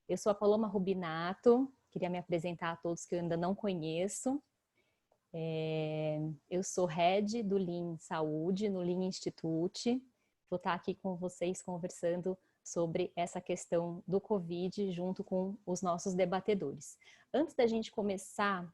Eu sou a Paloma Rubinato, queria me apresentar a todos que eu ainda não conheço. Eu sou Head do Lean Saúde, no Lean Institute. Vou estar aqui com vocês conversando sobre essa questão do Covid junto com os nossos debatedores. Antes da gente começar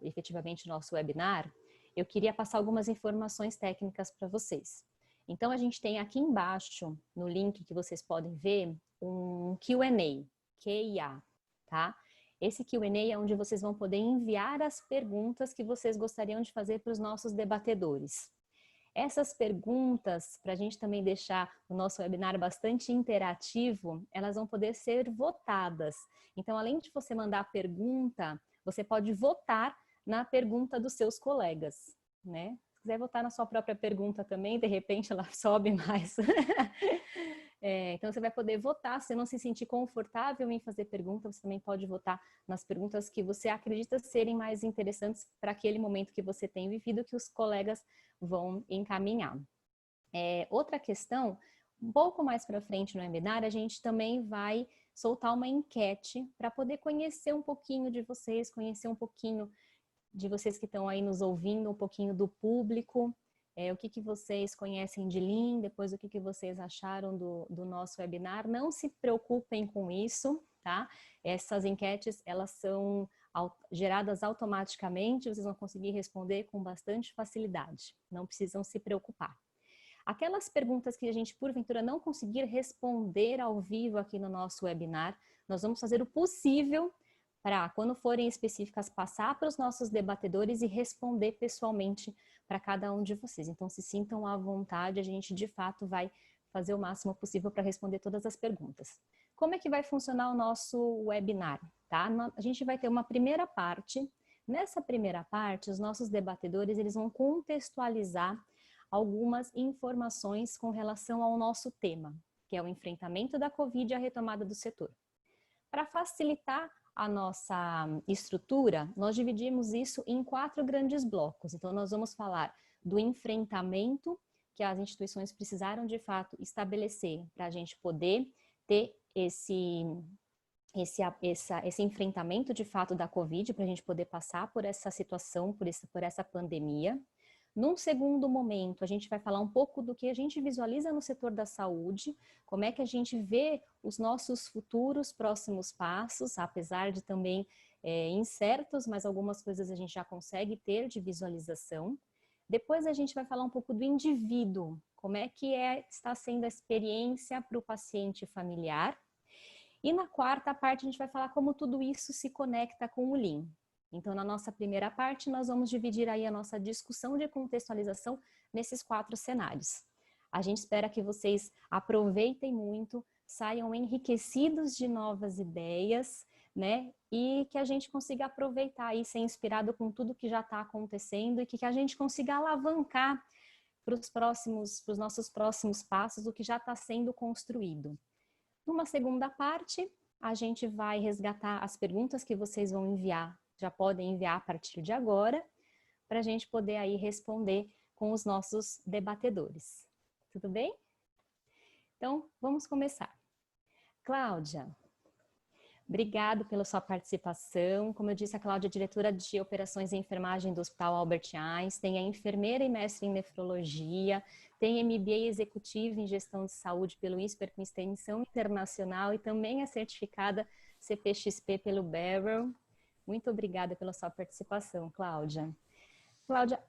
efetivamente o nosso webinar, eu queria passar algumas informações técnicas para vocês. Então, a gente tem aqui embaixo, no link que vocês podem ver, um Q&A, Q&A, tá? Esse Q&A é onde vocês vão poder enviar as perguntas que vocês gostariam de fazer para os nossos debatedores. Essas perguntas, para a gente também deixar o nosso webinar bastante interativo, elas vão poder ser votadas. Então, além de você mandar a pergunta, você pode votar na pergunta dos seus colegas, né? Se quiser votar na sua própria pergunta também, de repente ela sobe mais. Então você vai poder votar, se não se sentir confortável em fazer pergunta, você também pode votar nas perguntas que você acredita serem mais interessantes para aquele momento que você tem vivido, que os colegas vão encaminhar. Outra questão, um pouco mais para frente no webinar, a gente também vai soltar uma enquete para poder conhecer um pouquinho de vocês, conhecer um pouquinho de vocês que estão aí nos ouvindo, um pouquinho do público, o que vocês conhecem de Lean, depois o que vocês acharam do nosso webinar. Não se preocupem com isso, tá? Essas enquetes, elas são geradas automaticamente, vocês vão conseguir responder com bastante facilidade, não precisam se preocupar. Aquelas perguntas que a gente, porventura, não conseguir responder ao vivo aqui no nosso webinar, nós vamos fazer o possível para, quando forem específicas, passar para os nossos debatedores e responder pessoalmente para cada um de vocês. Então, se sintam à vontade, a gente, de fato, vai fazer o máximo possível para responder todas as perguntas. Como é que vai funcionar o nosso webinar? Tá? A gente vai ter uma primeira parte. Nessa primeira parte, os nossos debatedores eles vão contextualizar algumas informações com relação ao nosso tema, que é o enfrentamento da Covid e a retomada do setor. Para facilitar a nossa estrutura, nós dividimos isso em 4 grandes blocos. Então, nós vamos falar do enfrentamento que as instituições precisaram, de fato, estabelecer para a gente poder ter esse enfrentamento, de fato, da Covid, para a gente poder passar por essa situação, por essa pandemia. Num segundo momento, a gente vai falar um pouco do que a gente visualiza no setor da saúde, como é que a gente vê os nossos futuros próximos passos, apesar de também incertos, mas algumas coisas a gente já consegue ter de visualização. Depois a gente vai falar um pouco do indivíduo, como é que está sendo a experiência para o paciente familiar. E na quarta parte a gente vai falar como tudo isso se conecta com o Lean. Então, na nossa primeira parte, nós vamos dividir aí a nossa discussão de contextualização nesses 4 cenários. A gente espera que vocês aproveitem muito, saiam enriquecidos de novas ideias, né? E que a gente consiga aproveitar e ser inspirado com tudo que já está acontecendo e que a gente consiga alavancar para os nossos próximos passos o que já está sendo construído. Numa segunda parte, a gente vai resgatar as perguntas que vocês vão enviar, já podem enviar a partir de agora, para a gente poder aí responder com os nossos debatedores. Tudo bem? Então, vamos começar. Cláudia, obrigado pela sua participação. Como eu disse, a Cláudia é diretora de operações e enfermagem do Hospital Albert Einstein, é enfermeira e mestre em nefrologia, tem MBA executivo em gestão de saúde pelo ISPER com extensão internacional e também é certificada CPXP pelo Barrel. Muito obrigada pela sua participação, Cláudia. Cláudia,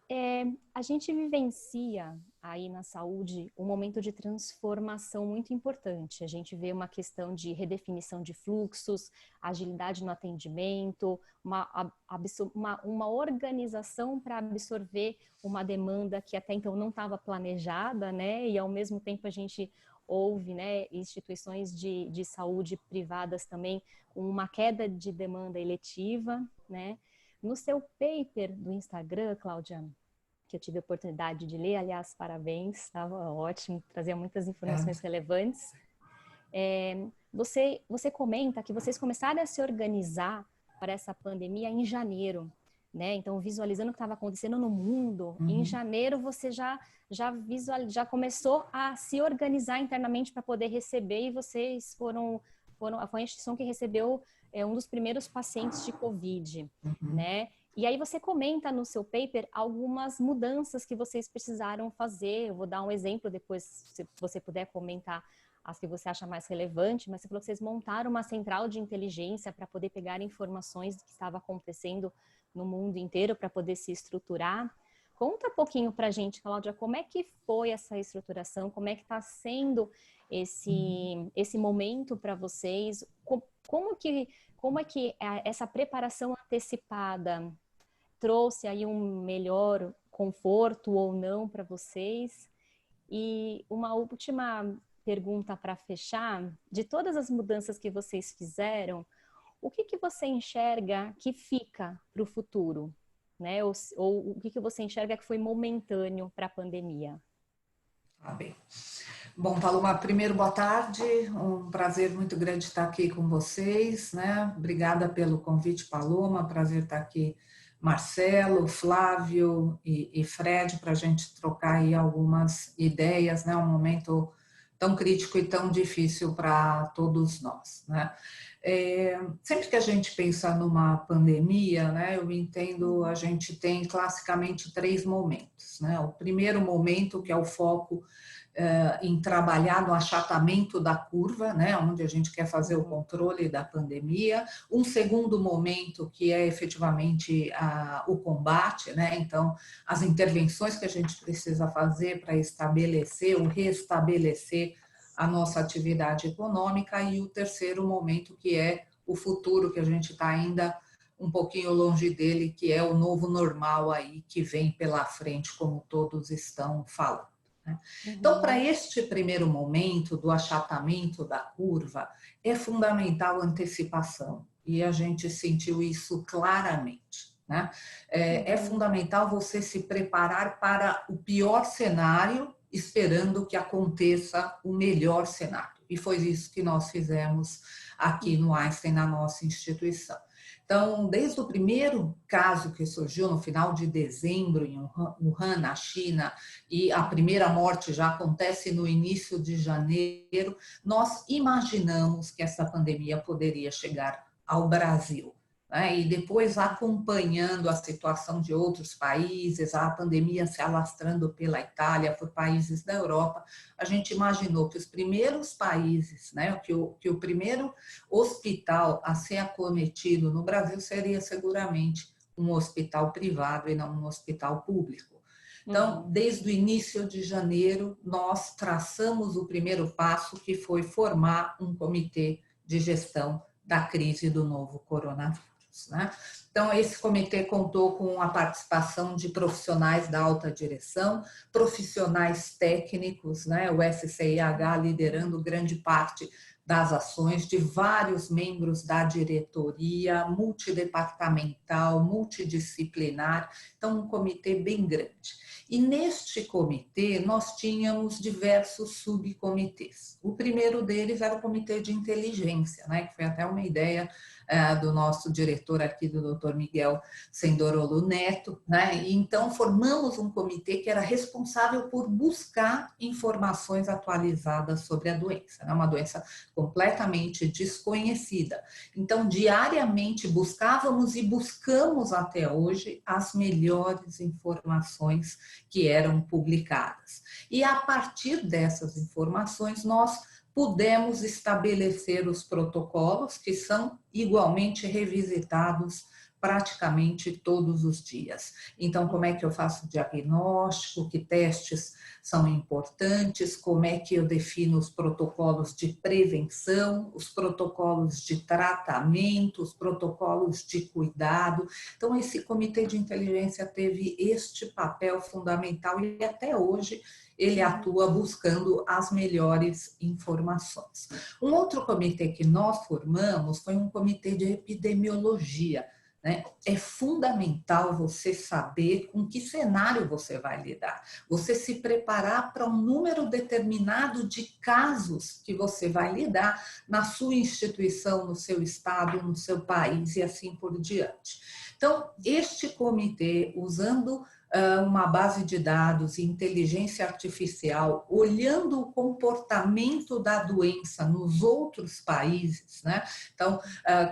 a gente vivencia aí na saúde um momento de transformação muito importante. A gente vê uma questão de redefinição de fluxos, agilidade no atendimento, uma organização para absorver uma demanda que até então não estava planejada, né? E ao mesmo tempo a gente ouve, né, instituições de saúde privadas também com uma queda de demanda eletiva, né? No seu paper do Instagram, Cláudia, que eu tive a oportunidade de ler, aliás, parabéns, estava ótimo, trazia muitas informações relevantes. Você comenta que vocês começaram a se organizar para essa pandemia em janeiro, né? Então, visualizando o que estava acontecendo no mundo, em janeiro você já começou a se organizar internamente para poder receber e vocês foram foi a instituição que recebeu um dos primeiros pacientes de Covid, né? E aí você comenta no seu paper algumas mudanças que vocês precisaram fazer. Eu vou dar um exemplo depois, se você puder comentar as que você acha mais relevante, mas você falou que vocês montaram uma central de inteligência para poder pegar informações do que estava acontecendo no mundo inteiro, para poder se estruturar. Conta um pouquinho para a gente, Cláudia, como é que foi essa estruturação, como é que está sendo esse momento para vocês, como é que essa preparação antecipada trouxe aí um melhor conforto ou não para vocês? E uma última pergunta para fechar, de todas as mudanças que vocês fizeram, o que você enxerga que fica para o futuro? Né? Ou o que você enxerga que foi momentâneo para a pandemia? Bem. Bom, Paloma, primeiro, boa tarde. Um prazer muito grande estar aqui com vocês, né? Obrigada pelo convite, Paloma. Prazer estar aqui, Marcelo, Flávio e Fred, para a gente trocar aí algumas ideias, né? Um momento tão crítico e tão difícil para todos nós, né? Sempre que a gente pensa numa pandemia, né, eu entendo, a gente tem classicamente 3 momentos, né? O primeiro momento, que é o foco em trabalhar no achatamento da curva, né, onde a gente quer fazer o controle da pandemia. Um segundo momento, que é efetivamente o combate, né, então as intervenções que a gente precisa fazer para estabelecer ou restabelecer a nossa atividade econômica, e o terceiro momento, que é o futuro, que a gente está ainda um pouquinho longe dele, que é o novo normal aí que vem pela frente, como todos estão falando. Então, para este primeiro momento do achatamento da curva, é fundamental a antecipação, e a gente sentiu isso claramente, né? É fundamental você se preparar para o pior cenário, esperando que aconteça o melhor cenário. E foi isso que nós fizemos aqui no Einstein, na nossa instituição. Então, desde o primeiro caso que surgiu no final de dezembro em Wuhan, na China, e a primeira morte já acontece no início de janeiro, nós imaginamos que essa pandemia poderia chegar ao Brasil. E depois, acompanhando a situação de outros países, a pandemia se alastrando pela Itália, por países da Europa, a gente imaginou que os primeiros países, né, que o primeiro hospital a ser acometido no Brasil seria seguramente um hospital privado e não um hospital público. Então, desde o início de janeiro, nós traçamos o primeiro passo, que foi formar um comitê de gestão da crise do novo coronavírus. Né? Então, esse comitê contou com a participação de profissionais da alta direção, profissionais técnicos, né? O SCIH liderando grande parte das ações, de vários membros da diretoria, multidepartamental, multidisciplinar, então um comitê bem grande. E neste comitê nós tínhamos diversos subcomitês. O primeiro deles era o comitê de inteligência, né? Que foi até uma ideia do nosso diretor aqui, do Dr. Miguel Sendorolo Neto, né? E então formamos um comitê que era responsável por buscar informações atualizadas sobre a doença, né? Uma doença completamente desconhecida. Então, diariamente buscávamos e buscamos até hoje as melhores informações que eram publicadas. E a partir dessas informações, nós pudemos estabelecer os protocolos, que são igualmente revisitados praticamente todos os dias. Então, como é que eu faço o diagnóstico, que testes são importantes, como é que eu defino os protocolos de prevenção, os protocolos de tratamento, os protocolos de cuidado. Então, esse comitê de inteligência teve este papel fundamental e até hoje ele atua buscando as melhores informações. Um outro comitê que nós formamos foi um comitê de epidemiologia. É fundamental você saber com que cenário você vai lidar, você se preparar para um número determinado de casos que você vai lidar na sua instituição, no seu estado, no seu país e assim por diante. Então, este comitê, usando uma base de dados e inteligência artificial, olhando o comportamento da doença nos outros países, né? Então,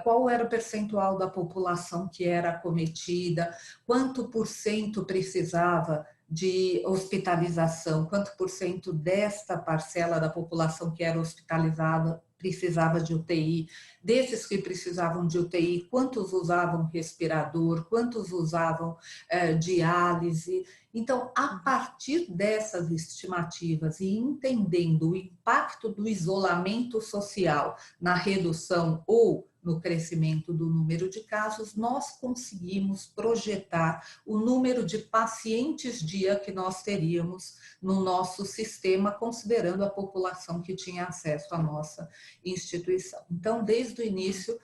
qual era o percentual da população que era acometida, quanto por cento precisava de hospitalização, quanto por cento desta parcela da população que era hospitalizada precisava de UTI, desses que precisavam de UTI, quantos usavam respirador, quantos usavam diálise. Então, a partir dessas estimativas e entendendo o impacto do isolamento social na redução ou no crescimento do número de casos, nós conseguimos projetar o número de pacientes dia que nós teríamos no nosso sistema, considerando a população que tinha acesso à nossa instituição. Então, desde o início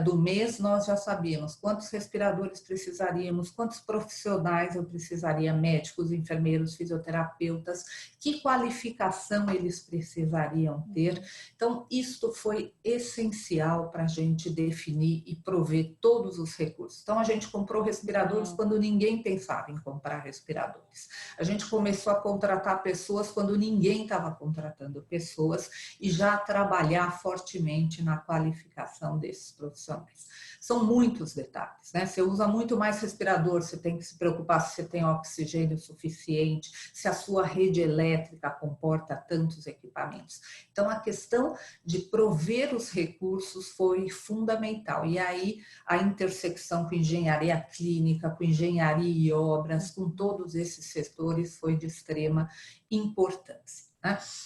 do mês, nós já sabíamos quantos respiradores precisaríamos, quantos profissionais eu precisaria, médicos, enfermeiros, fisioterapeutas, que qualificação eles precisariam ter. Então, isto foi essencial para a gente definir e prover todos os recursos. Então, a gente comprou respiradores quando ninguém pensava em comprar respiradores. A gente começou a contratar pessoas quando ninguém estava contratando pessoas e já trabalhar fortemente na qualificação desses profissionais. São muitos detalhes, né? Você usa muito mais respirador, você tem que se preocupar se você tem oxigênio suficiente, se a sua rede elétrica comporta tantos equipamentos. Então, a questão de prover os recursos foi fundamental. E aí, a intersecção com engenharia clínica, com engenharia e obras, com todos esses setores, foi de extrema importância.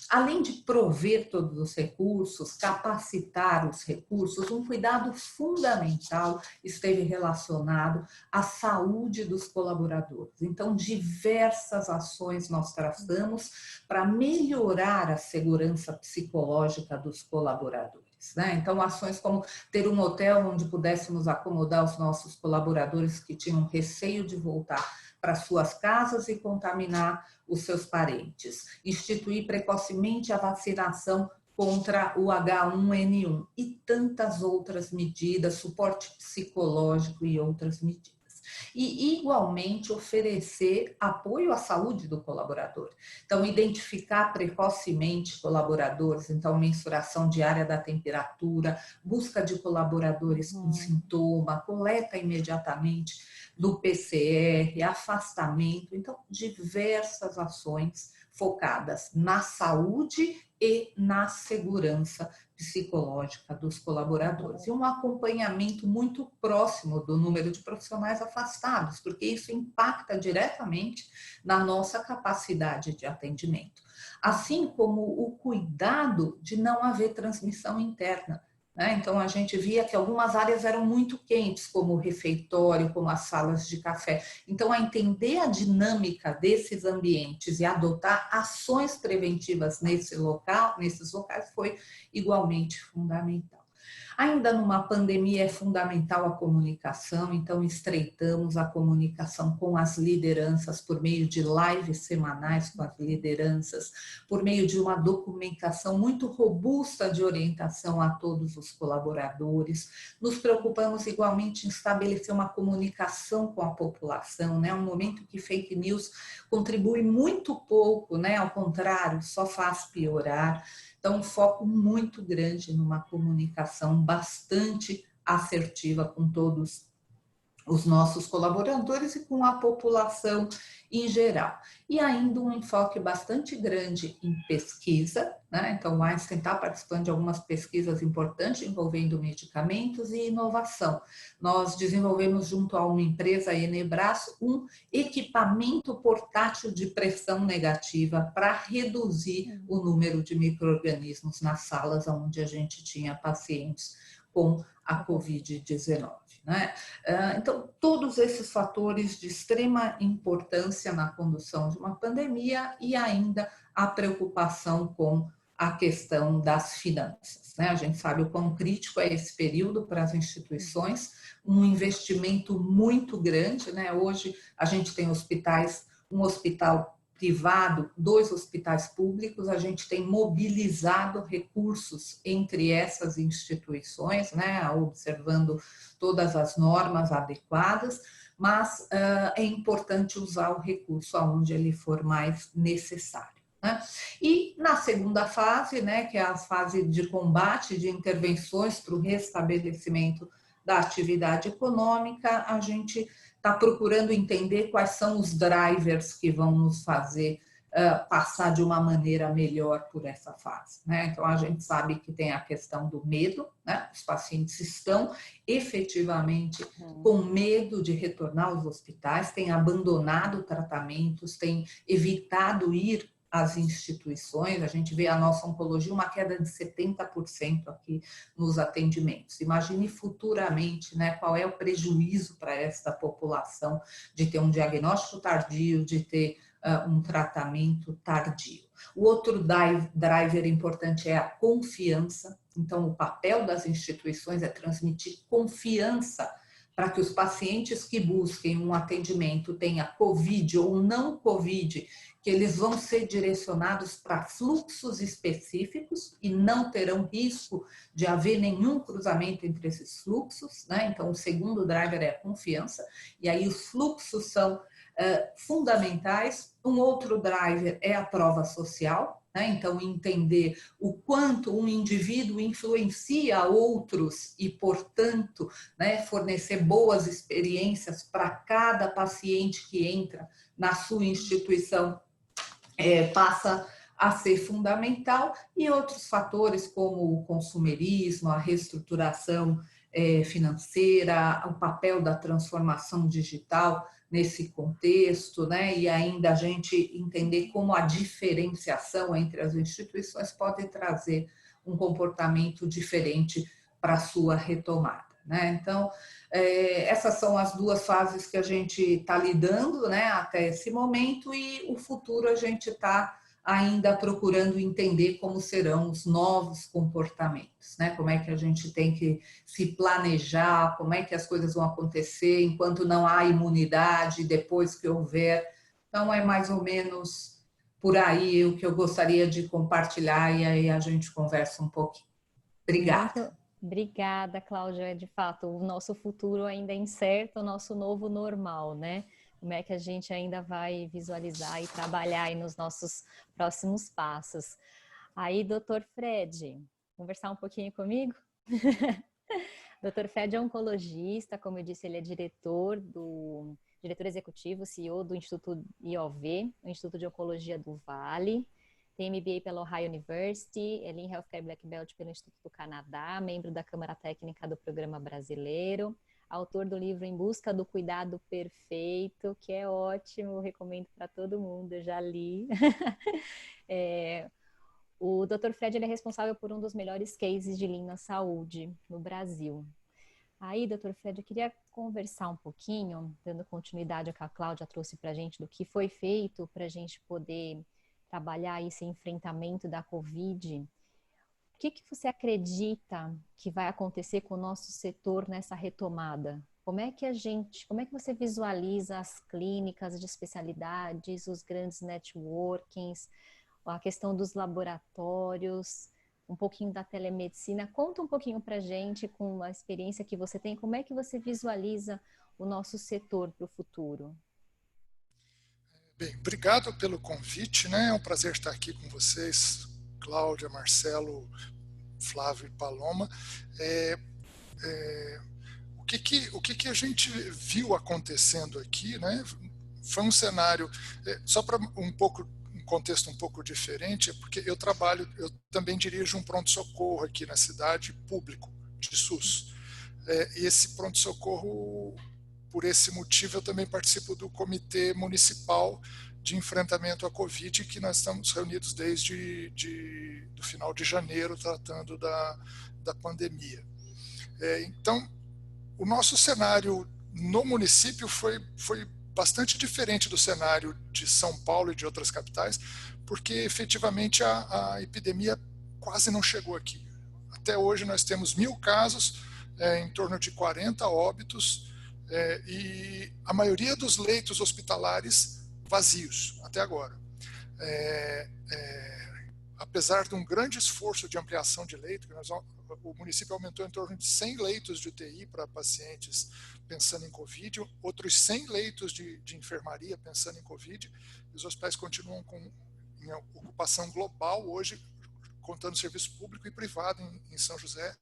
Além de prover todos os recursos, capacitar os recursos, um cuidado fundamental esteve relacionado à saúde dos colaboradores. Então, diversas ações nós traçamos para melhorar a segurança psicológica dos colaboradores. Então, ações como ter um hotel onde pudéssemos acomodar os nossos colaboradores que tinham receio de voltar para suas casas e contaminar os seus parentes. Instituir precocemente a vacinação contra o H1N1 e tantas outras medidas, suporte psicológico e outras medidas. E, igualmente, oferecer apoio à saúde do colaborador. Então, identificar precocemente colaboradores, então, mensuração diária da temperatura, busca de colaboradores com sintoma, coleta imediatamente do PCR, afastamento. Então, diversas ações focadas na saúde e na segurança psicológica dos colaboradores. E um acompanhamento muito próximo do número de profissionais afastados, porque isso impacta diretamente na nossa capacidade de atendimento. Assim como o cuidado de não haver transmissão interna. Então, a gente via que algumas áreas eram muito quentes, como o refeitório, como as salas de café. Então, a entender a dinâmica desses ambientes e adotar ações preventivas nesses locais foi igualmente fundamental. Ainda numa pandemia é fundamental a comunicação, então estreitamos a comunicação com as lideranças por meio de lives semanais com as lideranças, por meio de uma documentação muito robusta de orientação a todos os colaboradores. Nos preocupamos igualmente em estabelecer uma comunicação com a população, um momento que fake news contribui muito pouco, ao contrário, só faz piorar. Então, um foco muito grande numa comunicação bastante assertiva com todos os nossos colaboradores e com a população em geral. E ainda um enfoque bastante grande em pesquisa, Então, o Einstein está participando de algumas pesquisas importantes envolvendo medicamentos e inovação. Nós desenvolvemos junto a uma empresa, a Enebras, um equipamento portátil de pressão negativa para reduzir o número de micro-organismos nas salas onde a gente tinha pacientes com a Covid-19. Então, todos esses fatores de extrema importância na condução de uma pandemia e ainda a preocupação com a questão das finanças. A gente sabe o quão crítico é esse período para as instituições, um investimento muito grande. Hoje a gente tem hospitais, um hospital privado, 2 hospitais públicos, a gente tem mobilizado recursos entre essas instituições, observando todas as normas adequadas, mas é importante usar o recurso aonde ele for mais necessário. Né? E na segunda fase, né, que é a fase de combate, de intervenções para o restabelecimento da atividade econômica, a gente está procurando entender quais são os drivers que vão nos fazer passar de uma maneira melhor por essa fase. Né? Então, a gente sabe que tem a questão do medo, né? Os pacientes estão efetivamente com medo de retornar aos hospitais, têm abandonado tratamentos, têm evitado ir às instituições. A gente vê a nossa oncologia uma queda de 70% aqui nos atendimentos. Imagine futuramente, né, qual é o prejuízo para esta população de ter um diagnóstico tardio, de ter um tratamento tardio. O outro driver importante é a confiança. Então, o papel das instituições é transmitir confiança para que os pacientes que busquem um atendimento, tenha COVID ou não COVID, que eles vão ser direcionados para fluxos específicos e não terão risco de haver nenhum cruzamento entre esses fluxos, né? Então, o segundo driver é a confiança, e aí os fluxos são fundamentais. Um outro driver é a prova social, né? Então, entender o quanto um indivíduo influencia outros e, portanto, né, fornecer boas experiências para cada paciente que entra na sua instituição passa a ser fundamental, e outros fatores como o consumerismo, a reestruturação financeira, o papel da transformação digital nesse contexto, né? E ainda a gente entender como a diferenciação entre as instituições pode trazer um comportamento diferente para a sua retomada, né? Então, essas são as duas fases que a gente está lidando, né, até esse momento, e o futuro a gente está ainda procurando entender como serão os novos comportamentos, né? Como é que a gente tem que se planejar, como é que as coisas vão acontecer enquanto não há imunidade, depois que houver. Então, é mais ou menos por aí o que eu gostaria de compartilhar, e aí a gente conversa um pouquinho. Obrigada. Muito obrigada, Cláudia. De fato, o nosso futuro ainda é incerto, o nosso novo normal, né? Como é que a gente ainda vai visualizar e trabalhar aí nos nossos próximos passos. Aí, doutor Fred, conversar um pouquinho comigo? Dr. Fred é oncologista, como eu disse, ele é diretor executivo, CEO do Instituto IOV, o Instituto de Oncologia do Vale. Tem MBA pela Ohio University, é Lean Healthcare Black Belt pelo Instituto do Canadá, membro da Câmara Técnica do Programa Brasileiro, autor do livro Em Busca do Cuidado Perfeito, que é ótimo, recomendo para todo mundo, eu já li. O Dr. Fred ele é responsável por um dos melhores cases de Lean na saúde no Brasil. Aí, Dr. Fred, eu queria conversar um pouquinho, dando continuidade ao que a Cláudia trouxe para a gente, do que foi feito para a gente poder trabalhar esse enfrentamento da Covid. O que você acredita que vai acontecer com o nosso setor nessa retomada? Como é que você visualiza as clínicas de especialidades, os grandes networkings, a questão dos laboratórios, um pouquinho da telemedicina? Conta um pouquinho para a gente, com a experiência que você tem, como é que você visualiza o nosso setor para o futuro? Bem, obrigado pelo convite, né? É um prazer estar aqui com vocês, Cláudia, Marcelo, Flávio e Paloma. O que a gente viu acontecendo aqui, né? Foi um cenário, só para um contexto um pouco diferente, é porque eu também dirijo um pronto-socorro aqui na cidade, público, de SUS. E esse pronto-socorro, por esse motivo, eu também participo do Comitê Municipal de Enfrentamento à Covid, que nós estamos reunidos desde do final de janeiro, tratando da pandemia. Então, o nosso cenário no município foi bastante diferente do cenário de São Paulo e de outras capitais, porque efetivamente a epidemia quase não chegou aqui. Até hoje nós temos 1.000 casos, em torno de 40 óbitos, e a maioria dos leitos hospitalares vazios até agora. Apesar de um grande esforço de ampliação de leito, que nós o município aumentou em torno de 100 leitos de UTI para pacientes pensando em Covid, outros 100 leitos de enfermaria pensando em Covid, e os hospitais continuam em ocupação global hoje, contando serviço público e privado em São José,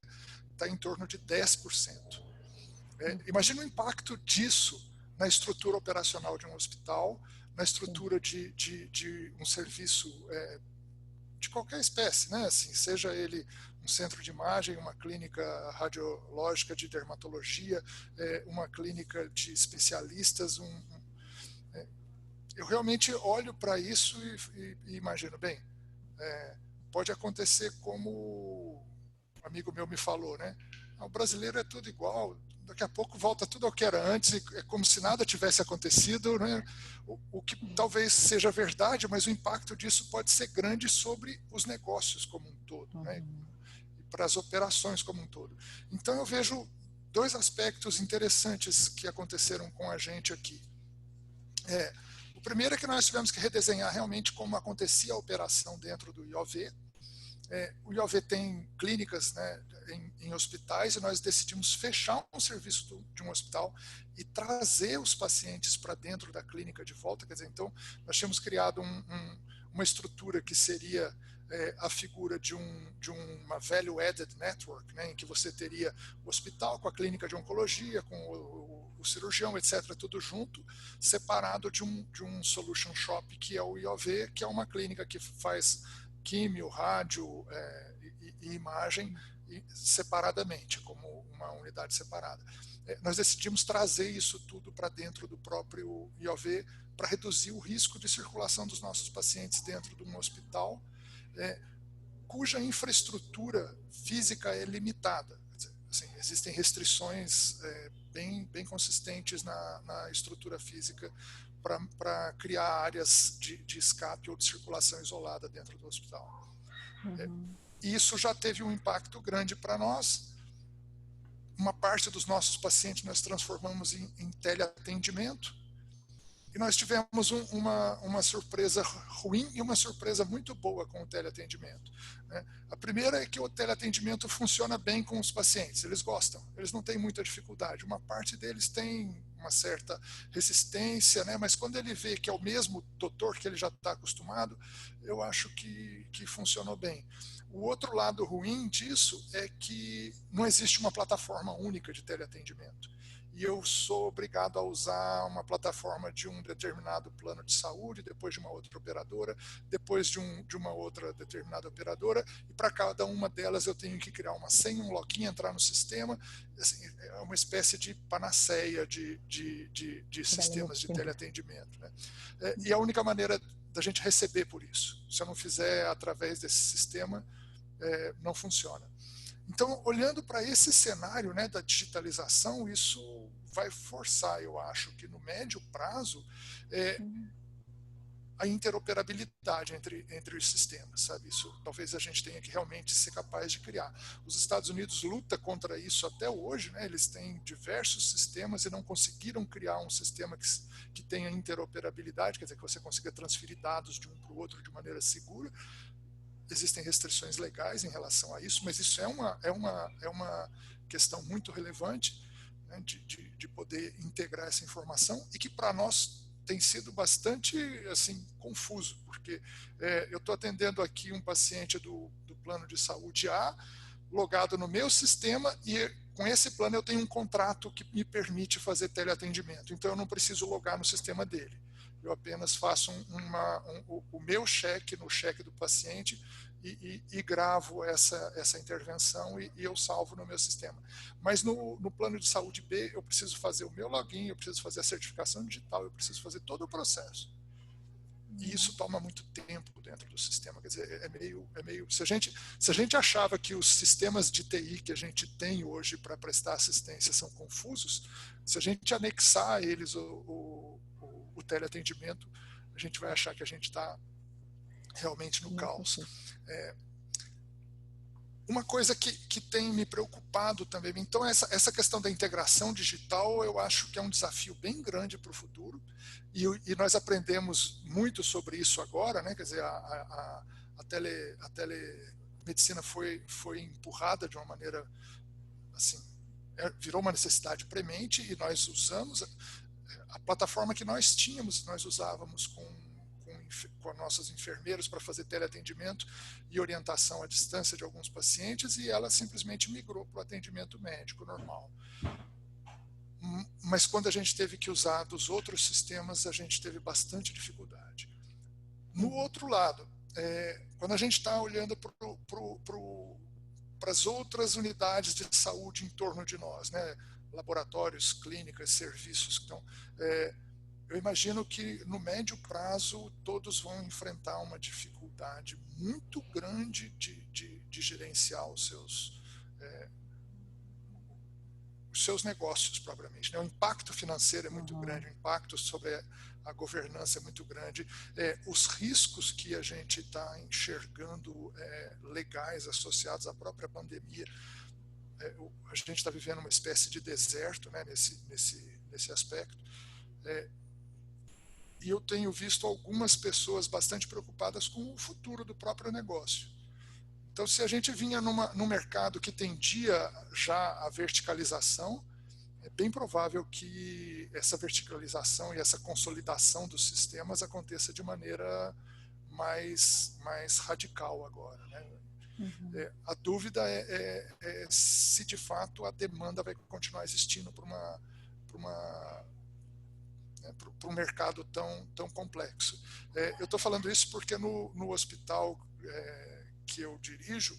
está em torno de 10%. Imagina o impacto disso na estrutura operacional de um hospital, na estrutura de um serviço de qualquer espécie, né? Assim, seja ele um centro de imagem, uma clínica radiológica de dermatologia, uma clínica de especialistas. Eu realmente olho para isso e imagino, bem, pode acontecer como um amigo meu me falou, né? O brasileiro é tudo igual, daqui a pouco volta tudo ao que era antes, é como se nada tivesse acontecido, né? O que talvez seja verdade, mas o impacto disso pode ser grande sobre os negócios como um todo, né? E para as operações como um todo. Então eu vejo dois aspectos interessantes que aconteceram com a gente aqui. O primeiro é que nós tivemos que redesenhar realmente como acontecia a operação dentro do IOV. O IOV tem clínicas, né, em hospitais, e nós decidimos fechar um serviço de um hospital e trazer os pacientes para dentro da clínica de volta. Quer dizer, então, nós tínhamos criado uma estrutura que seria a figura de uma value-added network, né, em que você teria o hospital com a clínica de oncologia, com o cirurgião, etc., tudo junto, separado de um solution shop, que é o IOV, que é uma clínica que faz químio, rádio e imagem separadamente, como uma unidade separada. Nós decidimos trazer isso tudo para dentro do próprio IOV para reduzir o risco de circulação dos nossos pacientes dentro de um hospital cuja infraestrutura física é limitada. Assim, existem restrições bem consistentes na estrutura física para criar áreas de escape ou de circulação isolada dentro do hospital. Isso já teve um impacto grande para nós. Uma parte dos nossos pacientes nós transformamos em teleatendimento, e nós tivemos uma surpresa ruim e uma surpresa muito boa com o teleatendimento, né? A primeira é que o teleatendimento funciona bem com os pacientes, eles gostam, eles não têm muita dificuldade. Uma parte deles tem uma certa resistência, né? Mas quando ele vê que é o mesmo doutor que ele já está acostumado, eu acho que funcionou bem. O outro lado ruim disso é que não existe uma plataforma única de teleatendimento. E eu sou obrigado a usar uma plataforma de um determinado plano de saúde, depois de uma outra operadora, depois de uma outra determinada operadora, e para cada uma delas eu tenho que criar uma senha, um login, entrar no sistema. Assim, é uma espécie de panaceia de sistemas de teleatendimento, né? E a única maneira da gente receber por isso, se eu não fizer através desse sistema, não funciona. Então, olhando para esse cenário, né, da digitalização, isso vai forçar, eu acho, que no médio prazo, a interoperabilidade entre os sistemas, sabe? Isso talvez a gente tenha que realmente ser capaz de criar. Os Estados Unidos lutam contra isso até hoje, né? Eles têm diversos sistemas e não conseguiram criar um sistema que tenha interoperabilidade, quer dizer, que você consiga transferir dados de um para o outro de maneira segura. Existem restrições legais em relação a isso, mas isso é uma questão muito relevante, né, de poder integrar essa informação, e que para nós tem sido bastante assim confuso, porque eu estou atendendo aqui um paciente do plano de saúde A, logado no meu sistema, e com esse plano eu tenho um contrato que me permite fazer teleatendimento, então eu não preciso logar no sistema dele. Eu apenas faço o meu cheque no cheque do paciente e gravo essa intervenção e eu salvo no meu sistema. Mas no plano de saúde B, eu preciso fazer o meu login, eu preciso fazer a certificação digital, eu preciso fazer todo o processo. E isso toma muito tempo dentro do sistema. Quer dizer, é meio se a gente achava que os sistemas de TI que a gente tem hoje para prestar assistência são confusos, se a gente anexar a eles o teleatendimento, a gente vai achar que a gente está realmente no caos. Uma coisa que tem me preocupado também, então essa questão da integração digital, eu acho que é um desafio bem grande para o futuro, e nós aprendemos muito sobre isso agora, né? Quer dizer, telemedicina foi empurrada de uma maneira, assim, virou uma necessidade premente, e nós usamos a plataforma que nós tínhamos, nós usávamos com nossos enfermeiros para fazer teleatendimento e orientação à distância de alguns pacientes, e ela simplesmente migrou para o atendimento médico normal. Mas quando a gente teve que usar dos outros sistemas, a gente teve bastante dificuldade. No outro lado, quando a gente está olhando para as outras unidades de saúde em torno de nós, né? Laboratórios, clínicas, serviços, então, eu imagino que no médio prazo todos vão enfrentar uma dificuldade muito grande de gerenciar os seus negócios propriamente, né? O impacto financeiro é muito grande, o impacto sobre a governança é muito grande, os riscos que a gente está enxergando legais associados à própria pandemia, a gente está vivendo uma espécie de deserto, né, nesse aspecto, e eu tenho visto algumas pessoas bastante preocupadas com o futuro do próprio negócio. Então, se a gente vinha num mercado que tendia já a verticalização, é bem provável que essa verticalização e essa consolidação dos sistemas aconteça de maneira mais radical agora, né? A dúvida é se de fato a demanda vai continuar existindo para um mercado tão complexo. Eu estou falando isso porque no hospital que eu dirijo,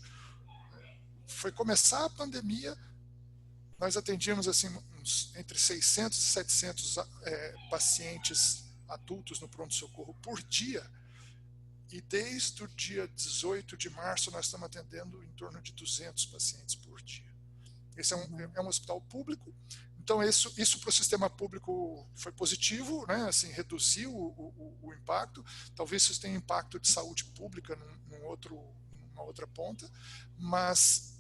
foi começar a pandemia, nós atendíamos assim, entre 600 e 700 pacientes adultos no pronto-socorro por dia, e desde o dia 18 de março nós estamos atendendo em torno de 200 pacientes por dia. Esse é um hospital público, então isso para o sistema público foi positivo, né? Assim, reduziu o impacto, talvez isso tenha impacto de saúde pública numa outra ponta, mas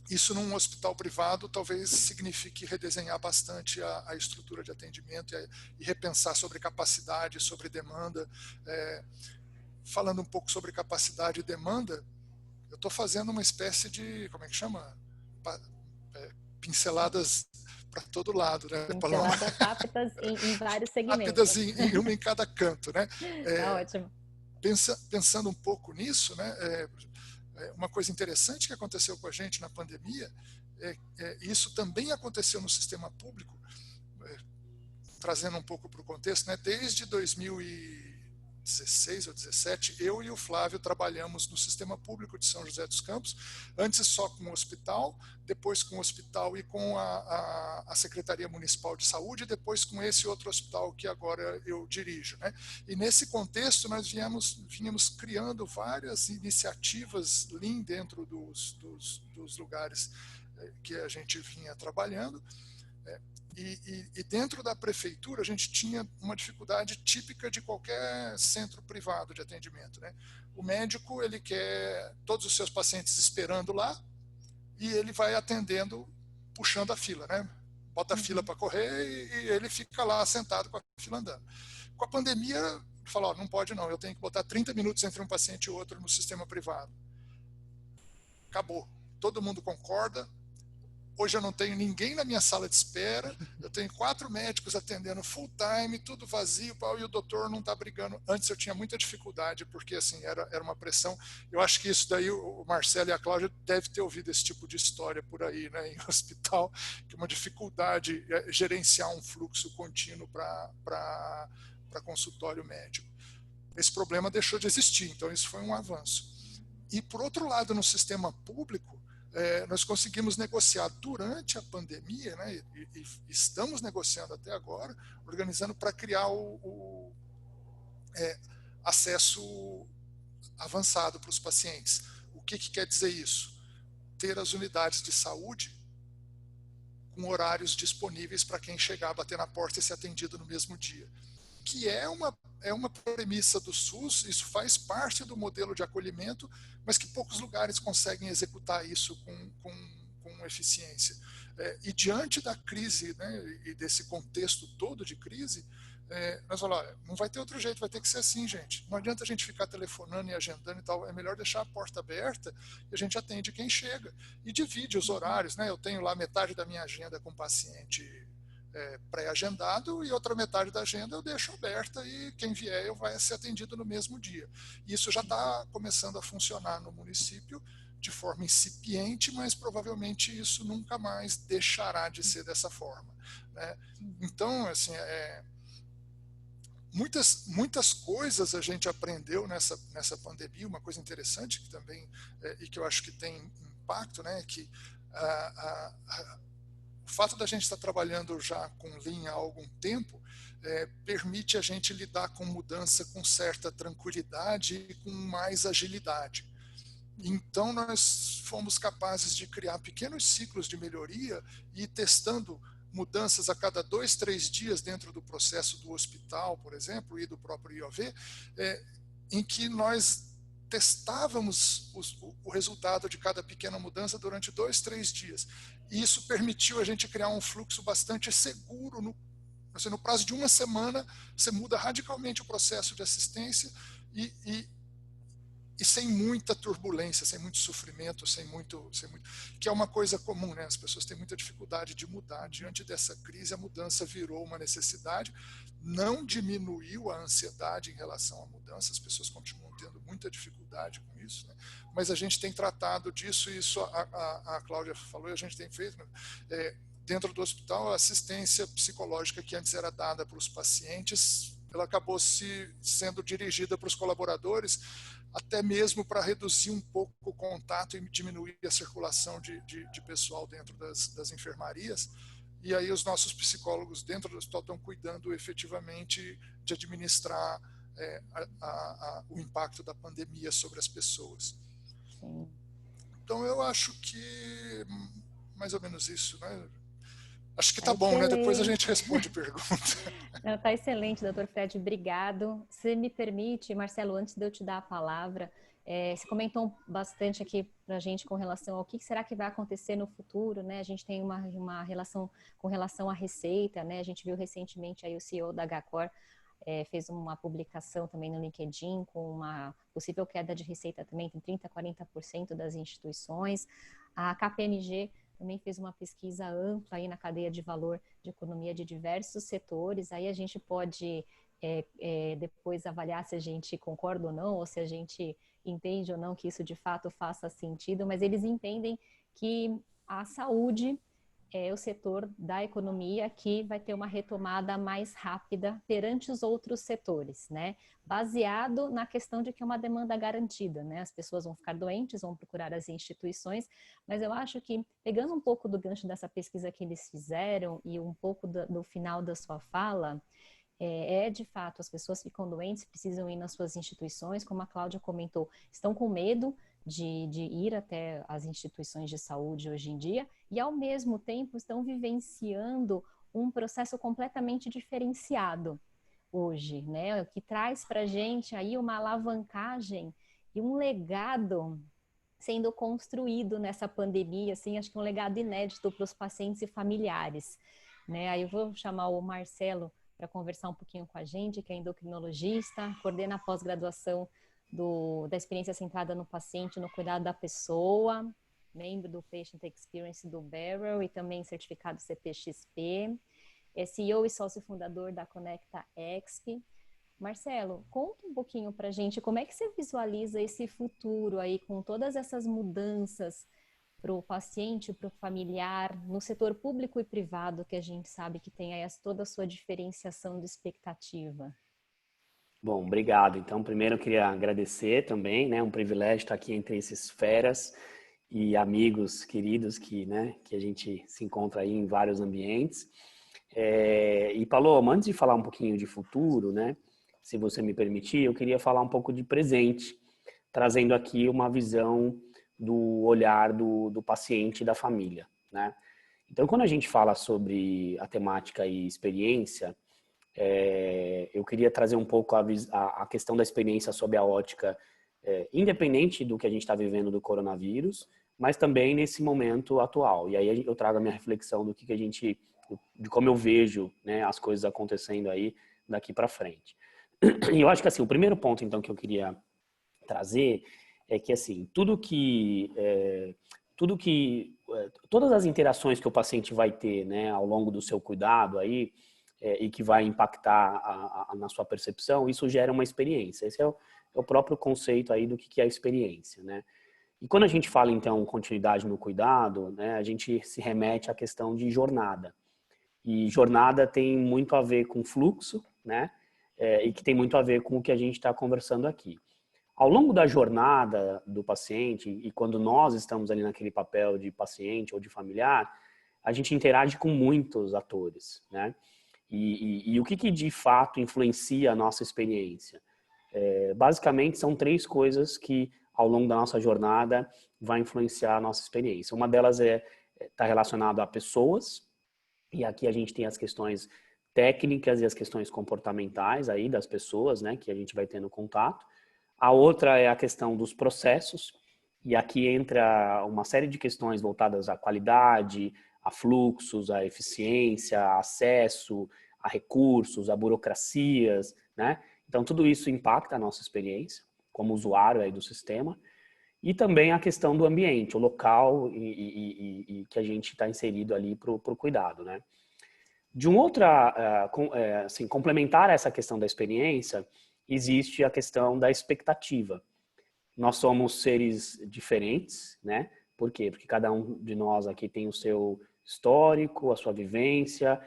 isso num hospital privado talvez signifique redesenhar bastante a estrutura de atendimento e repensar sobre capacidade, sobre demanda. Falando um pouco sobre capacidade e demanda, eu estou fazendo uma espécie de, como é que chama? Pinceladas para todo lado, né, Paloma? Pinceladas rápidas em vários segmentos. Rápidas em uma em cada canto, né? Tá ótimo. Pensando um pouco nisso, né? Uma coisa interessante que aconteceu com a gente na pandemia, isso também aconteceu no sistema público, trazendo um pouco para o contexto, né? Desde 2016 ou 2017, eu e o Flávio trabalhamos no sistema público de São José dos Campos, antes só com o hospital, depois com o hospital e com a Secretaria Municipal de Saúde, depois com esse outro hospital que agora eu dirijo, né? E nesse contexto nós vínhamos criando várias iniciativas Lean dentro dos lugares que a gente vinha trabalhando. E dentro da prefeitura a gente tinha uma dificuldade típica de qualquer centro privado de atendimento, né? O médico, ele quer todos os seus pacientes esperando lá e ele vai atendendo, puxando a fila, né? Bota a fila para correr e ele fica lá sentado com a fila andando. Com a pandemia, ele falou, não pode não, eu tenho que botar 30 minutos entre um paciente e outro no sistema privado. Acabou. Todo mundo concorda. Hoje eu não tenho ninguém na minha sala de espera, eu tenho 4 médicos atendendo full time, tudo vazio, e o doutor não está brigando. Antes eu tinha muita dificuldade, porque assim, era uma pressão. Eu acho que isso daí o Marcelo e a Cláudia devem ter ouvido esse tipo de história por aí, né, em hospital, que é uma dificuldade gerenciar um fluxo contínuo para consultório médico. Esse problema deixou de existir, então isso foi um avanço. E por outro lado, no sistema público, nós conseguimos negociar durante a pandemia, né, e estamos negociando até agora, organizando para criar o acesso avançado para os pacientes. O que quer dizer isso? Ter as unidades de saúde com horários disponíveis para quem chegar, bater na porta e ser atendido no mesmo dia. Que é uma premissa do SUS, isso faz parte do modelo de acolhimento, mas que poucos lugares conseguem executar isso com eficiência. E diante da crise, né, e desse contexto todo de crise, nós falamos, olha, não vai ter outro jeito, vai ter que ser assim, gente. Não adianta a gente ficar telefonando e agendando e tal, é melhor deixar a porta aberta e a gente atende quem chega. E divide os horários, né? Eu tenho lá metade da minha agenda com paciente pré-agendado e outra metade da agenda eu deixo aberta e quem vier eu vai ser atendido no mesmo dia. Isso já está começando a funcionar no município de forma incipiente, mas provavelmente isso nunca mais deixará de ser dessa forma, né? Então, assim, muitas coisas a gente aprendeu nessa pandemia. Uma coisa interessante que também e que eu acho que tem impacto, né, que o fato da gente estar trabalhando já com Lean há algum tempo permite a gente lidar com mudança com certa tranquilidade e com mais agilidade. Então, nós fomos capazes de criar pequenos ciclos de melhoria e ir testando mudanças a cada 2, 3 dias dentro do processo do hospital, por exemplo, e do próprio IOV, em que nós testávamos o resultado de cada pequena mudança durante 2, 3 dias. E isso permitiu a gente criar um fluxo bastante seguro. No prazo de uma semana, você muda radicalmente o processo de assistência e sem muita turbulência, sem muito sofrimento, sem muito, que é uma coisa comum, né? As pessoas têm muita dificuldade de mudar. Diante dessa crise, a mudança virou uma necessidade, não diminuiu a ansiedade em relação à mudança, as pessoas continuam tendo muita dificuldade com isso, né? Mas a gente tem tratado disso, e isso a Cláudia falou e a gente tem feito, dentro do hospital, a assistência psicológica que antes era dada para os pacientes, ela acabou sendo dirigida para os colaboradores, até mesmo para reduzir um pouco o contato e diminuir a circulação de pessoal dentro das enfermarias. E aí os nossos psicólogos dentro do hospital estão cuidando efetivamente de administrar o impacto da pandemia sobre as pessoas. Sim. Então eu acho que mais ou menos isso, né? Acho que Tá bom, né? excelente. Depois a gente responde pergunta. Está excelente, doutor Fred, obrigado. Se me permite, Marcelo, antes de eu te dar a palavra, você comentou bastante aqui para a gente com relação ao que será que vai acontecer no futuro, né? A gente tem uma relação com relação à receita, né? A gente viu recentemente aí o CEO da HCOR fez uma publicação também no LinkedIn com uma possível queda de receita também, tem 30%, 40% das instituições. A KPMG também fez uma pesquisa ampla aí na cadeia de valor de economia de diversos setores. Aí a gente pode depois avaliar se a gente concorda ou não, ou se a gente entende ou não que isso de fato faça sentido, mas eles entendem que a saúde é o setor da economia que vai ter uma retomada mais rápida perante os outros setores, né? Baseado na questão de que é uma demanda garantida, né? As pessoas vão ficar doentes, vão procurar as instituições, mas eu acho que, pegando um pouco do gancho dessa pesquisa que eles fizeram e um pouco do final da sua fala, de fato, as pessoas ficam doentes, precisam ir nas suas instituições, como a Cláudia comentou, estão com medo de ir até as instituições de saúde hoje em dia e, ao mesmo tempo, estão vivenciando um processo completamente diferenciado hoje, né? O que traz para a gente aí uma alavancagem e um legado sendo construído nessa pandemia, assim, acho que um legado inédito para os pacientes e familiares, né? Aí eu vou chamar o Marcelo para conversar um pouquinho com a gente, que é endocrinologista, coordena a pós-graduação da experiência centrada no paciente, no cuidado da pessoa, membro do Patient Experience do Barrel e também certificado CPXP, é CEO e sócio fundador da Conecta Exp. Marcelo, conta um pouquinho para a gente como é que você visualiza esse futuro aí com todas essas mudanças para o paciente, para o familiar, no setor público e privado, que a gente sabe que tem aí toda a sua diferenciação de expectativa. Bom, obrigado. Então, primeiro eu queria agradecer também, né? Um privilégio estar aqui entre esses feras e amigos queridos que a gente se encontra aí em vários ambientes. E, Paloma, antes de falar um pouquinho de futuro, né? Se você me permitir, eu queria falar um pouco de presente, trazendo aqui uma visão do olhar do paciente e da família, né? Então, quando a gente fala sobre a temática e experiência, eu queria trazer um pouco a questão da experiência sob a ótica, independente do que a gente está vivendo do coronavírus, mas também nesse momento atual. E aí eu trago a minha reflexão do que a gente, de como eu vejo, né, as coisas acontecendo aí daqui para frente. E eu acho que assim, o primeiro ponto então que eu queria trazer é que assim, todas as interações que o paciente vai ter, né, ao longo do seu cuidado aí, e que vai impactar na sua percepção, isso gera uma experiência. Esse é o próprio conceito aí do que é a experiência, né? E quando a gente fala, então, continuidade no cuidado, né, a gente se remete à questão de jornada. E jornada tem muito a ver com fluxo, né? E que tem muito a ver com o que a gente está conversando aqui. Ao longo da jornada do paciente, e quando nós estamos ali naquele papel de paciente ou de familiar, a gente interage com muitos atores, né? E o que de fato influencia a nossa experiência? Basicamente, são 3 coisas que, ao longo da nossa jornada, vai influenciar a nossa experiência. Uma delas está relacionada a pessoas, e aqui a gente tem as questões técnicas e as questões comportamentais aí das pessoas, né, que a gente vai tendo contato. A outra é a questão dos processos, e aqui entra uma série de questões voltadas à qualidade, a fluxos, a eficiência, a acesso, a recursos, a burocracias, né? Então, tudo isso impacta a nossa experiência como usuário aí do sistema. E também a questão do ambiente, o local e que a gente está inserido ali para o cuidado, né? De um outra, assim, complementar essa questão da experiência, existe a questão da expectativa. Nós somos seres diferentes, né? Por quê? Porque cada um de nós aqui tem o seu histórico, a sua vivência,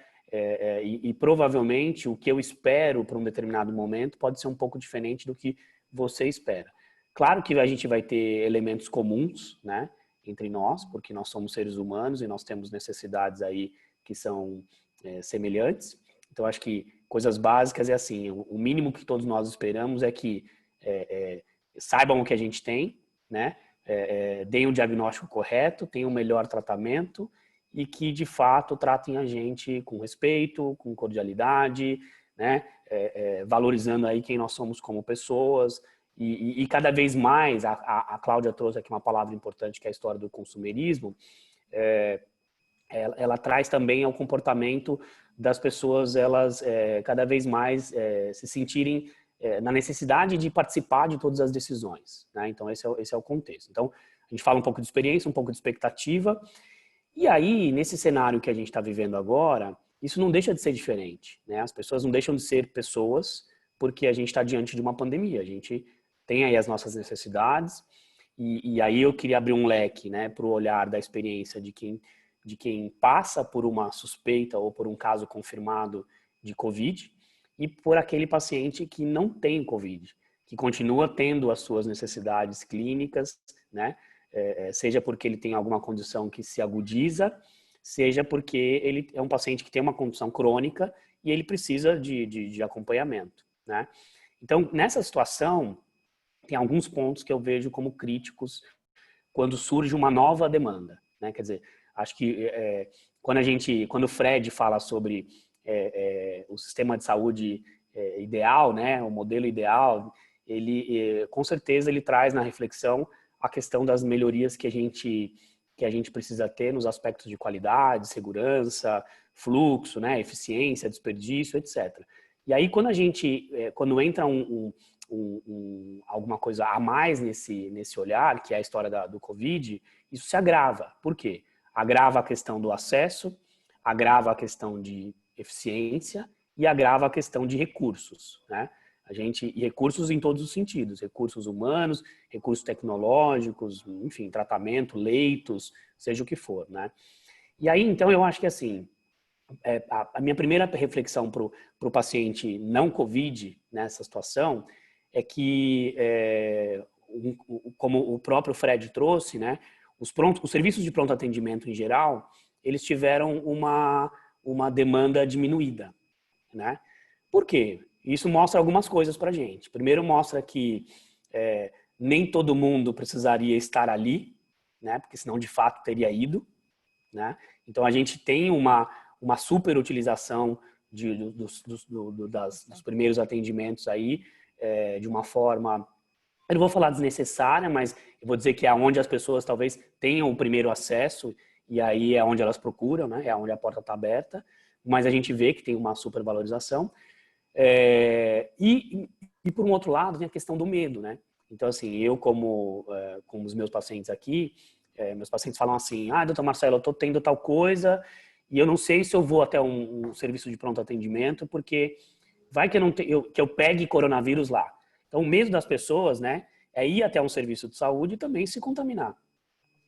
e provavelmente o que eu espero para um determinado momento pode ser um pouco diferente do que você espera. Claro que a gente vai ter elementos comuns, né, entre nós, porque nós somos seres humanos e nós temos necessidades aí que são semelhantes. Então, acho que coisas básicas é assim, o mínimo que todos nós esperamos é que saibam o que a gente tem, né, deem o diagnóstico correto, tenham o melhor tratamento e que, de fato, tratem a gente com respeito, com cordialidade, né, valorizando aí quem nós somos como pessoas. E cada vez mais, a Cláudia trouxe aqui uma palavra importante, que é a história do consumerismo, ela traz também ao comportamento das pessoas, elas cada vez mais se sentirem na necessidade de participar de todas as decisões, né? Então, esse é o contexto. Então, a gente fala um pouco de experiência, um pouco de expectativa, e aí, nesse cenário que a gente está vivendo agora, isso não deixa de ser diferente, né? As pessoas não deixam de ser pessoas porque a gente está diante de uma pandemia, a gente tem aí as nossas necessidades, e aí eu queria abrir um leque, né, para o olhar da experiência de quem passa por uma suspeita ou por um caso confirmado de Covid e por aquele paciente que não tem Covid, que continua tendo as suas necessidades clínicas, né, seja porque ele tem alguma condição que se agudiza, seja porque ele é um paciente que tem uma condição crônica e ele precisa de acompanhamento, né. Então, nessa situação, tem alguns pontos que eu vejo como críticos quando surge uma nova demanda, né? Quer dizer, acho que quando o Fred fala sobre o sistema de saúde ideal, né, o modelo ideal, ele com certeza ele traz na reflexão a questão das melhorias que a gente precisa ter nos aspectos de qualidade, segurança, fluxo, né, eficiência, desperdício, etc. E aí quando entra alguma coisa a mais nesse olhar, que é a história do Covid, isso se agrava. Por quê? Agrava a questão do acesso, agrava a questão de eficiência e agrava a questão de recursos, né? E recursos em todos os sentidos, recursos humanos, recursos tecnológicos, enfim, tratamento, leitos, seja o que for, né? E aí, então, eu acho que assim, a minha primeira reflexão para o paciente não Covid nessa situação é que, como o próprio Fred trouxe, né, os serviços de pronto atendimento em geral, eles tiveram uma demanda diminuída, né? Por quê? Isso mostra algumas coisas para a gente. Primeiro, mostra que nem todo mundo precisaria estar ali, né? Porque senão de fato teria ido, né? Então a gente tem uma super utilização dos primeiros atendimentos aí, de uma forma, eu não vou falar desnecessária, mas eu vou dizer que é onde as pessoas talvez tenham o primeiro acesso e aí é onde elas procuram, né? É onde a porta está aberta, mas a gente vê que tem uma supervalorização. E por um outro lado, tem a questão do medo, né? Então, assim, eu como os meus pacientes aqui, meus pacientes falam assim, doutor Marcelo, eu tô tendo tal coisa e eu não sei se eu vou até um serviço de pronto atendimento, porque vai que eu pegue coronavírus lá. Então, o medo das pessoas, né, é ir até um serviço de saúde e também se contaminar.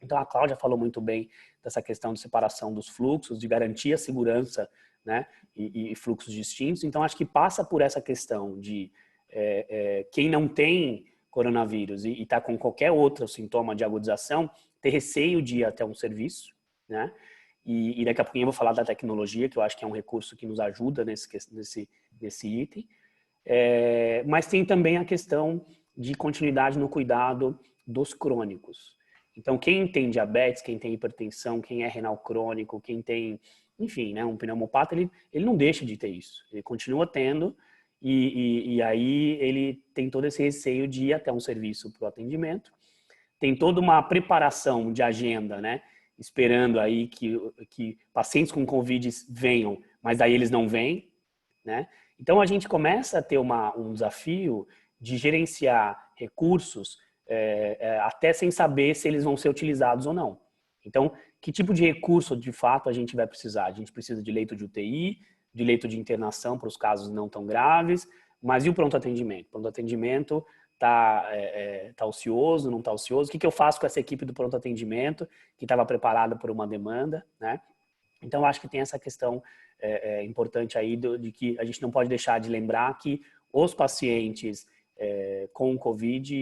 Então, a Cláudia falou muito bem dessa questão de separação dos fluxos, de garantir a segurança, né, e fluxos distintos. Então, acho que passa por essa questão de quem não tem coronavírus e está com qualquer outro sintoma de agudização, ter receio de ir até um serviço, né? E daqui a pouquinho eu vou falar da tecnologia, que eu acho que é um recurso que nos ajuda nesse item. Mas tem também a questão de continuidade no cuidado dos crônicos. Então, quem tem diabetes, quem tem hipertensão, quem é renal crônico, quem tem, enfim, né, um pneumopata, ele não deixa de ter isso. Ele continua tendo e aí ele tem todo esse receio de ir até um serviço para o atendimento. Tem toda uma preparação de agenda, né? Esperando aí que pacientes com Covid venham, mas aí eles não vêm, né? Então, a gente começa a ter um desafio de gerenciar recursos até sem saber se eles vão ser utilizados ou não. Então, que tipo de recurso, de fato, a gente vai precisar? A gente precisa de leito de UTI, de leito de internação para os casos não tão graves, mas e o pronto atendimento? O pronto atendimento tá ocioso, não está ocioso? O que eu faço com essa equipe do pronto atendimento que estava preparada por uma demanda, né? Então, acho que tem essa questão importante aí de que a gente não pode deixar de lembrar que os pacientes com Covid,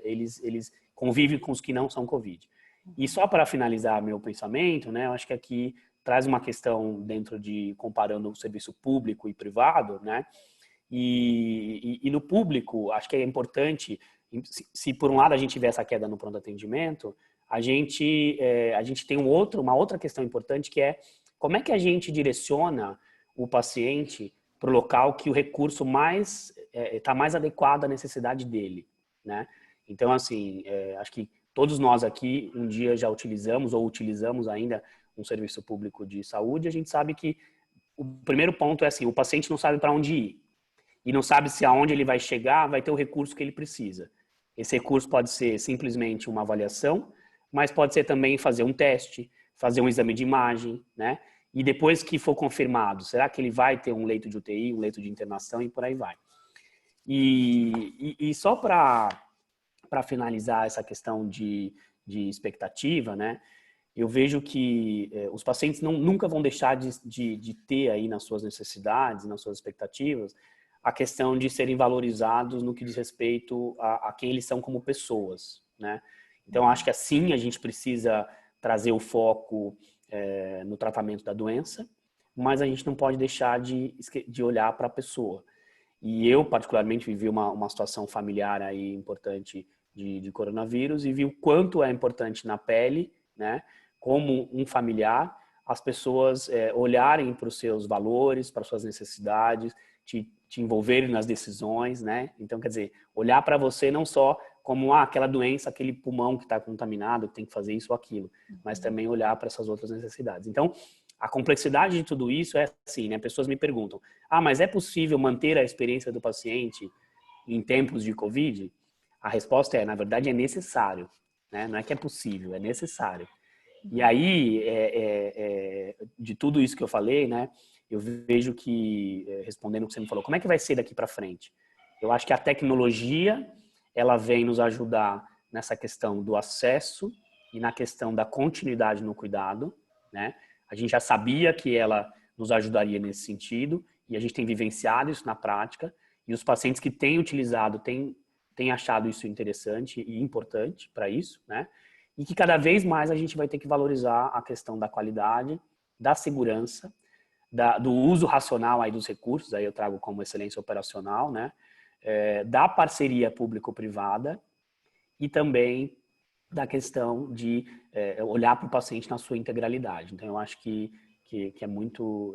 eles convivem com os que não são Covid. E só para finalizar meu pensamento, né, eu acho que aqui traz uma questão dentro de comparando o serviço público e privado, né? E no público, acho que é importante, se por um lado a gente tiver essa queda no pronto atendimento, a gente tem uma outra questão importante que é como é que a gente direciona o paciente para o local que o recurso está mais adequado à necessidade dele, né? Então, assim, acho que todos nós aqui um dia já utilizamos ou utilizamos ainda um serviço público de saúde. A gente sabe que o primeiro ponto é assim, o paciente não sabe para onde ir e não sabe se aonde ele vai chegar vai ter o recurso que ele precisa. Esse recurso pode ser simplesmente uma avaliação, mas pode ser também fazer um teste, fazer um exame de imagem, né? E depois que for confirmado, será que ele vai ter um leito de UTI, um leito de internação e por aí vai. E só para finalizar essa questão de expectativa, né? Eu vejo que os pacientes nunca vão deixar de ter aí nas suas necessidades, nas suas expectativas, a questão de serem valorizados no que diz respeito a quem eles são como pessoas, né? Então, acho que assim a gente precisa trazer o foco no tratamento da doença, mas a gente não pode deixar de olhar para a pessoa. E eu, particularmente, vivi uma situação familiar aí importante de coronavírus e vi o quanto é importante na pele, né? Como um familiar, as pessoas olharem para os seus valores, para as suas necessidades, te envolverem nas decisões, né? Então, quer dizer, olhar para você não só como aquela doença, aquele pulmão que está contaminado, que tem que fazer isso ou aquilo, mas também olhar para essas outras necessidades. Então, a complexidade de tudo isso é assim, né? Pessoas me perguntam, mas é possível manter a experiência do paciente em tempos de Covid? A resposta na verdade, é necessário, né? Não é que é possível, é necessário. E aí, de tudo isso que eu falei, né? Eu vejo que, respondendo o que você me falou, como é que vai ser daqui para frente? Eu acho que a tecnologia, ela vem nos ajudar nessa questão do acesso e na questão da continuidade no cuidado, né? A gente já sabia que ela nos ajudaria nesse sentido e a gente tem vivenciado isso na prática e os pacientes que têm utilizado têm achado isso interessante e importante para isso, né? E que cada vez mais a gente vai ter que valorizar a questão da qualidade, da segurança, do uso racional aí dos recursos, aí eu trago como excelência operacional, né? Da parceria público-privada e também da questão de olhar para o paciente na sua integralidade. Então, eu acho que é muito...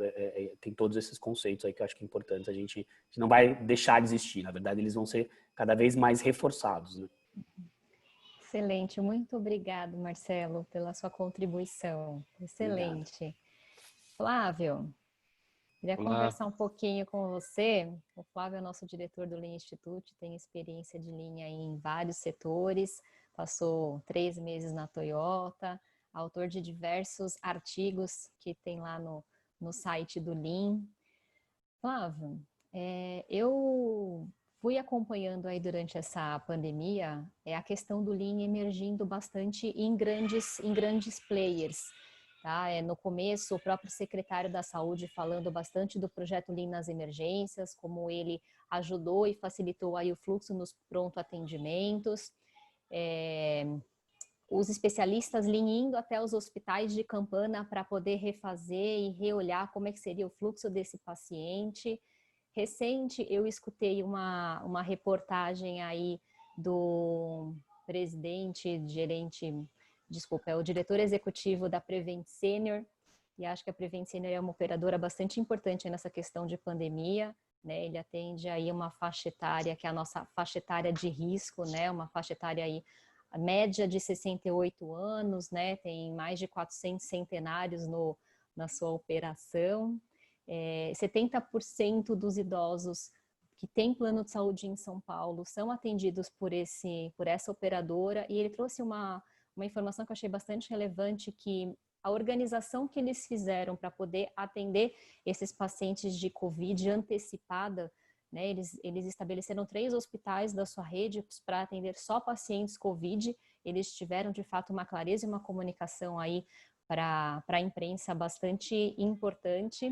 tem todos esses conceitos aí que eu acho que é importante. A gente não vai deixar de existir. Na verdade, eles vão ser cada vez mais reforçados, né? Excelente. Muito obrigado, Marcelo, pela sua contribuição. Excelente. Obrigado. Flávio, Queria Olá. conversar um pouquinho com você. O Flávio é nosso diretor do Lean Institute, tem experiência de Lean em vários setores, passou 3 meses na Toyota, autor de diversos artigos que tem lá no site do Lean. Flávio, eu fui acompanhando aí durante essa pandemia a questão do Lean emergindo bastante em grandes players. Tá? No começo, o próprio secretário da Saúde falando bastante do projeto Lean nas emergências, como ele ajudou e facilitou aí o fluxo nos pronto atendimentos. Os especialistas Lean indo até os hospitais de Campana para poder refazer e reolhar como é que seria o fluxo desse paciente. Recente, eu escutei uma reportagem aí do o diretor executivo da Prevent Senior, e acho que a Prevent Senior é uma operadora bastante importante nessa questão de pandemia, né? Ele atende aí uma faixa etária, que é a nossa faixa etária de risco, né? Uma faixa etária aí, a média de 68 anos, né? Tem mais de 400 centenários na sua operação. 70% dos idosos que têm plano de saúde em São Paulo são atendidos por essa operadora, e ele trouxe uma informação que eu achei bastante relevante, que a organização que eles fizeram para poder atender esses pacientes de Covid antecipada, né, eles estabeleceram 3 hospitais da sua rede para atender só pacientes Covid. Eles tiveram, de fato, uma clareza e uma comunicação aí para a imprensa bastante importante.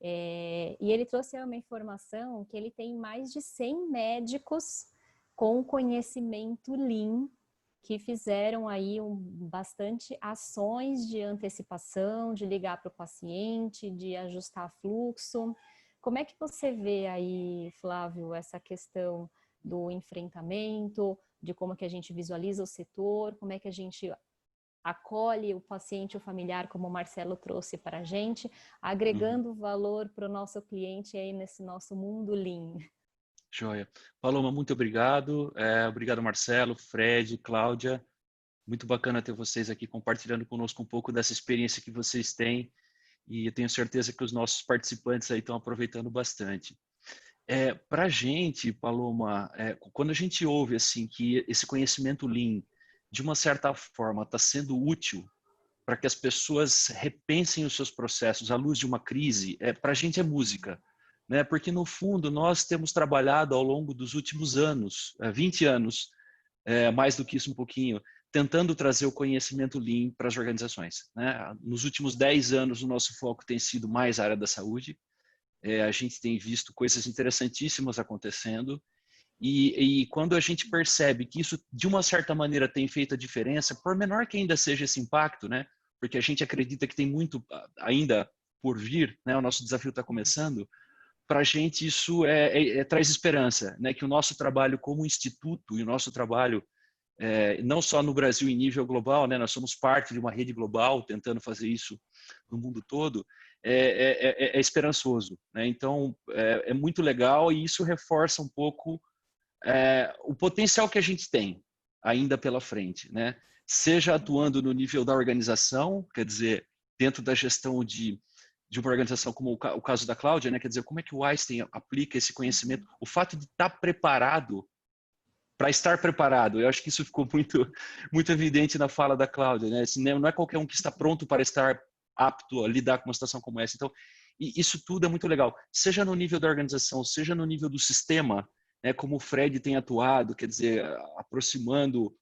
E ele trouxe uma informação que ele tem mais de 100 médicos com conhecimento Lean, que fizeram aí bastante ações de antecipação, de ligar para o paciente, de ajustar fluxo. Como é que você vê aí, Flávio, essa questão do enfrentamento, de como que a gente visualiza o setor, como é que a gente acolhe o paciente, o familiar, como o Marcelo trouxe para a gente, agregando valor para o nosso cliente aí nesse nosso mundo Lean? Joia. Paloma, muito obrigado. Obrigado, Marcelo, Fred, Cláudia. Muito bacana ter vocês aqui compartilhando conosco um pouco dessa experiência que vocês têm, e eu tenho certeza que os nossos participantes aí estão aproveitando bastante. Para a gente, Paloma, quando a gente ouve assim que esse conhecimento Lean, de uma certa forma, está sendo útil para que as pessoas repensem os seus processos à luz de uma crise, para a gente é música. Né? Porque, no fundo, nós temos trabalhado ao longo dos últimos anos, 20 anos, mais do que isso um pouquinho, tentando trazer o conhecimento Lean para as organizações. Né? Nos últimos 10 anos, o nosso foco tem sido mais a área da saúde. A gente tem visto coisas interessantíssimas acontecendo, e quando a gente percebe que isso, de uma certa maneira, tem feito a diferença, por menor que ainda seja esse impacto, né? Porque a gente acredita que tem muito ainda por vir, né? O nosso desafio está começando. Para a gente isso traz esperança, né? Que o nosso trabalho como instituto e o nosso trabalho, não só no Brasil em nível global, né? Nós somos parte de uma rede global tentando fazer isso no mundo todo, é esperançoso, né? Então, é muito legal, e isso reforça um pouco o potencial que a gente tem ainda pela frente, né? Seja atuando no nível da organização, quer dizer, dentro da gestão de uma organização como o caso da Cláudia, né? Quer dizer, como é que o Einstein aplica esse conhecimento, o fato de estar preparado para estar preparado. Eu acho que isso ficou muito evidente na fala da Cláudia, né? Assim, não é qualquer um que está pronto para estar apto a lidar com uma situação como essa. Então, isso tudo é muito legal, seja no nível da organização, seja no nível do sistema, né? Como o Fred tem atuado, quer dizer, aproximando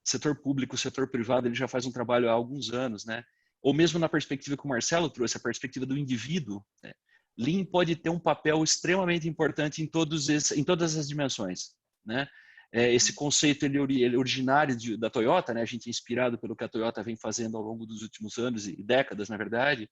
setor público, setor privado, ele já faz um trabalho há alguns anos, né? Ou mesmo na perspectiva que o Marcelo trouxe, a perspectiva do indivíduo, né? Lean pode ter um papel extremamente importante em todas as dimensões, né? Esse conceito ele é originário da Toyota, né? A gente é inspirado pelo que a Toyota vem fazendo ao longo dos últimos anos e décadas, na verdade,